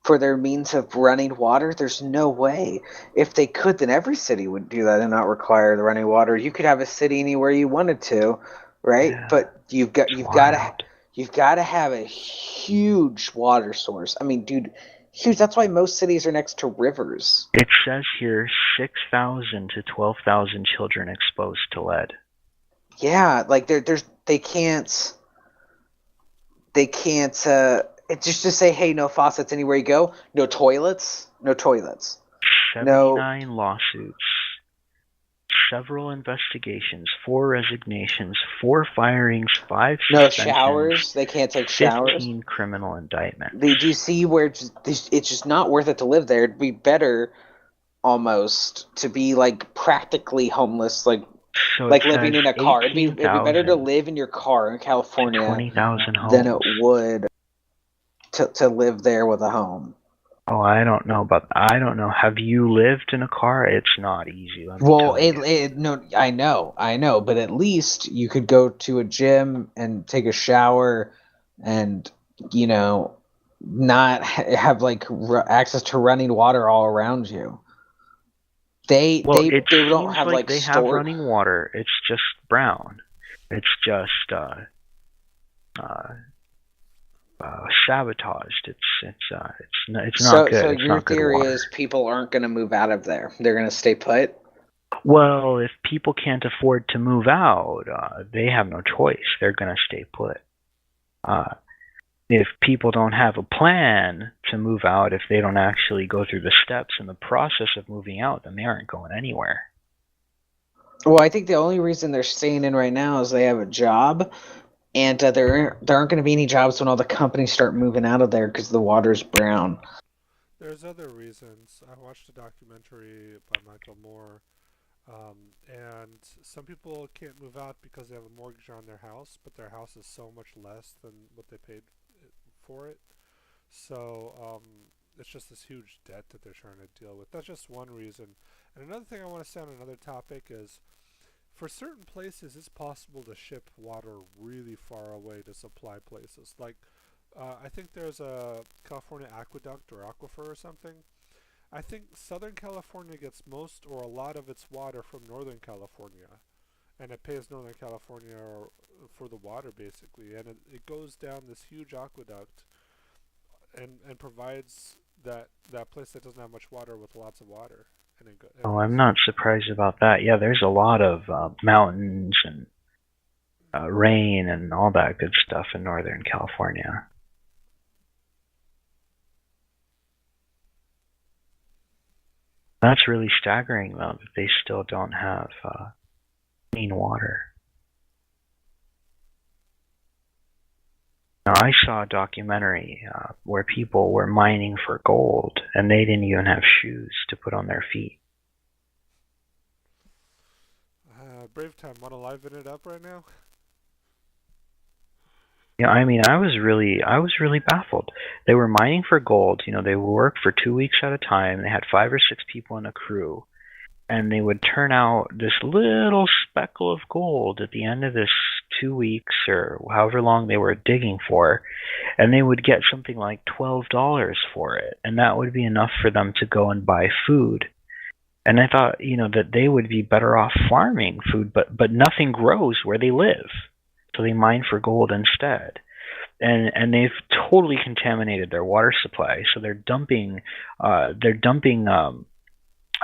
For their means of running water, there's no way. If they could, then every city would do that and not require the running water. You could have a city anywhere you wanted to, right? Yeah, but you've got to have a huge water source. I mean, dude, huge. That's why most cities are next to rivers. It says here 6,000 to 12,000 children exposed to lead. Yeah, like they can't. It's just to say, hey, no faucets anywhere you go. No toilets. 79 lawsuits. Several investigations. 4 resignations. 4 firings. 5 suspensions. No showers. They can't take showers. 15 criminal indictments. Do you see where it's just not worth it to live there? It'd be better, almost, to be like practically homeless, like living in a car. It'd be better to live in your car in California 20,000 homes than it would to live there with a home. Oh, I don't know, but I don't know. Have you lived in a car? It's not easy, let me Well, tell you. no, I know, but at least you could go to a gym and take a shower, and not have like access to running water all around you. They Well, they it they don't seems have like like they have stored. running water. It's just brown. It's just uh, sabotaged. It's not So good. It's your not good theory water. is people aren't going to move out of there. They're going to stay put. Well, if people can't afford to move out, they have no choice. They're gonna stay put. Uh, if people don't have a plan to move out, if they don't actually go through the steps and the process of moving out, then they aren't going anywhere. Well, I think the only reason they're staying in right now is they have a job, and there aren't going to be any jobs when all the companies start moving out of there because the water's brown. There's other reasons. I watched a documentary by Michael Moore, and some people can't move out because they have a mortgage on their house, but their house is so much less than what they paid for it. So it's just this huge debt that they're trying to deal with. That's just one reason. And another thing I want to say on another topic is, for certain places, it's possible to ship water really far away to supply places. Like, I think there's a California aqueduct or aquifer or something. I think Southern California gets most or a lot of its water from Northern California, and it pays Northern California for the water basically, and it goes down this huge aqueduct and provides that place that doesn't have much water with lots of water. Oh, I'm not surprised about that. Yeah, there's a lot of mountains and rain and all that good stuff in Northern California. That's really staggering, though, that they still don't have clean water. Now, I saw a documentary where people were mining for gold, and they didn't even have shoes to put on their feet. Brave Time, want to liven it up right now? Yeah, I mean, I was really baffled. They were mining for gold. They would work for 2 weeks at a time. They had 5 or 6 people in a crew, and they would turn out this little speckle of gold at the end of this 2 weeks or however long they were digging for, and they would get something like $12 for it, and that would be enough for them to go and buy food. And I thought, that they would be better off farming food, but nothing grows where they live, so they mine for gold instead. And they've totally contaminated their water supply, so they're dumping a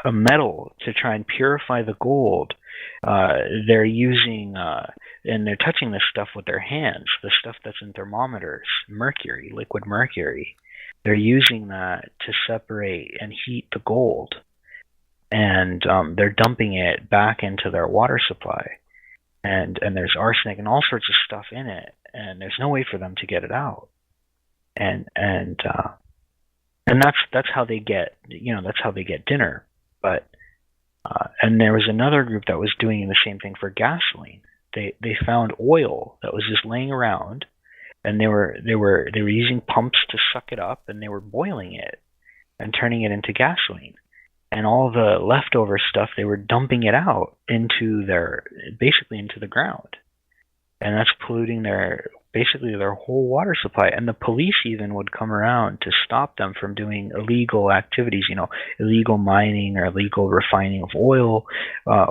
metal to try and purify the gold. They're using and they're touching this stuff with their hands, the stuff that's in thermometers, mercury, liquid mercury. They're using that to separate and heat the gold, and they're dumping it back into their water supply. And there's arsenic and all sorts of stuff in it, and there's no way for them to get it out. And that's how they get dinner. But and there was another group that was doing the same thing for gasoline. They found oil that was just laying around, and they were using pumps to suck it up, and they were boiling it and turning it into gasoline. And all the leftover stuff, they were dumping it out into the ground, and that's polluting their whole water supply. And the police even would come around to stop them from doing illegal activities. Illegal mining or illegal refining of oil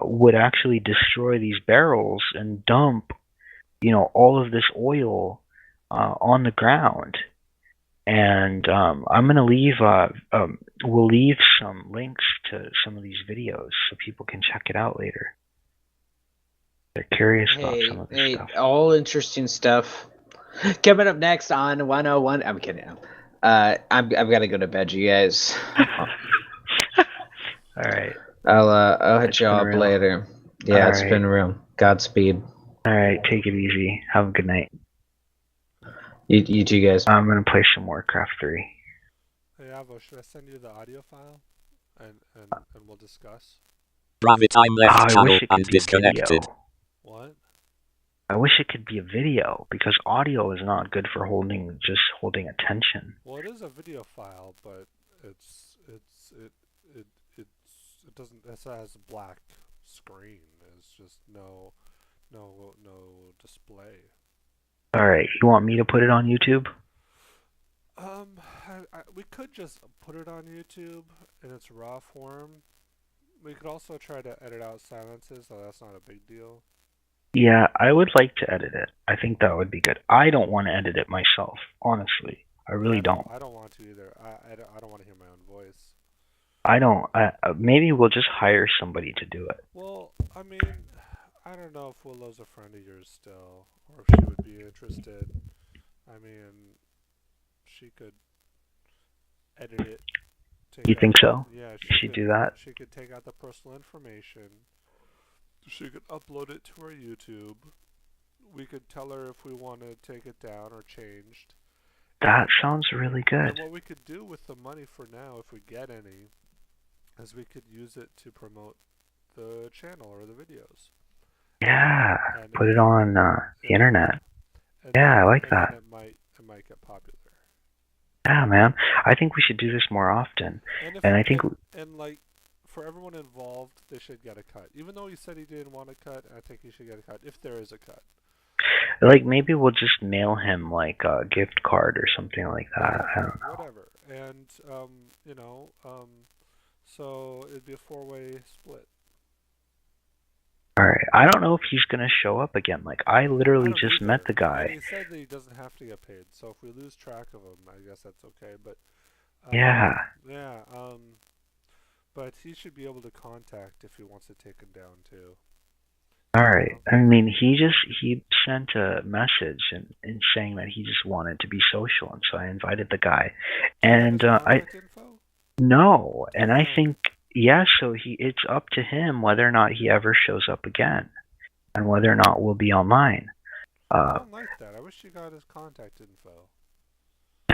would actually destroy these barrels and dump, all of this oil on the ground. And I'm gonna leave. We'll leave some links to some of these videos so people can check it out later. They're curious about some of this stuff. All interesting stuff. Coming up next on 101. I'm kidding. I've got to go to bed, you guys. All right. I'll hit you up later. Yeah, it's been real. Godspeed. All right, take it easy. Have a good night. You too, guys. I'm gonna play some Warcraft 3. Hey Avo, should I send you the audio file and we'll discuss? Time left channel and disconnected. What? I wish it could be a video, because audio is not good for holding attention. Well, it is a video file, but It doesn't. It has a black screen. It's just no display. Alright, you want me to put it on YouTube? We could just put it on YouTube in its raw form. We could also try to edit out silences, so that's not a big deal. Yeah, I would like to edit it. I think that would be good. I don't want to edit it myself, honestly. I really don't. I don't want to either. I don't want to hear my own voice. I don't. Maybe we'll just hire somebody to do it. Well, I mean, I don't know if Willow's a friend of yours still, or if she would be interested. I mean, she could edit it. You think so? Yeah, She'd do that? She could take out the personal information. She could upload it to our YouTube. We could tell her if we want to take it down or changed. That sounds really good. And what we could do with the money for now, if we get any, is we could use it to promote the channel or the videos. Yeah, put it on the internet. Yeah, I like that. It might get popular. Yeah, man. I think we should do this more often. And I think... And like, for everyone involved, they should get a cut. Even though he said he didn't want a cut, I think he should get a cut, if there is a cut. Like, maybe we'll just mail him, like, a gift card or something like that. I don't know. Whatever. And, so it'd be a 4-way split. Alright, I don't know if he's gonna show up again. Like, I literally just met the guy. He said that he doesn't have to get paid, so if we lose track of him, I guess that's okay, but... Yeah. Yeah, but he should be able to contact if he wants to take him down, too. Alright, I mean, he sent a message and saying that he just wanted to be social, and so I invited the guy. And, No, and I think... Yeah, so it's up to him whether or not he ever shows up again, and whether or not we'll be online. I don't like that. I wish you got his contact info.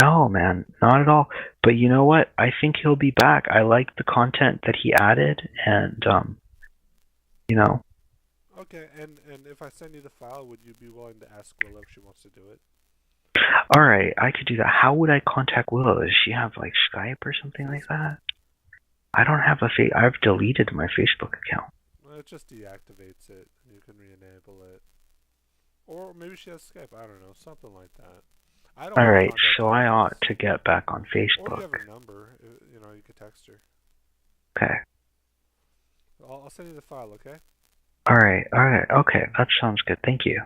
No, man, not at all. But you know what? I think he'll be back. I like the content that he added, and you know. Okay, and if I send you the file, would you be willing to ask Willow if she wants to do it? All right, I could do that. How would I contact Willow? Does she have like Skype or something like that? I don't have I've deleted my Facebook account. Well, it just deactivates it, and you can re-enable it. Or maybe she has Skype, I don't know, something like that. Alright, so I ought to get back on Facebook. Or you have her number, you could text her. Okay. I'll send you the file, okay? Alright, okay, that sounds good, thank you.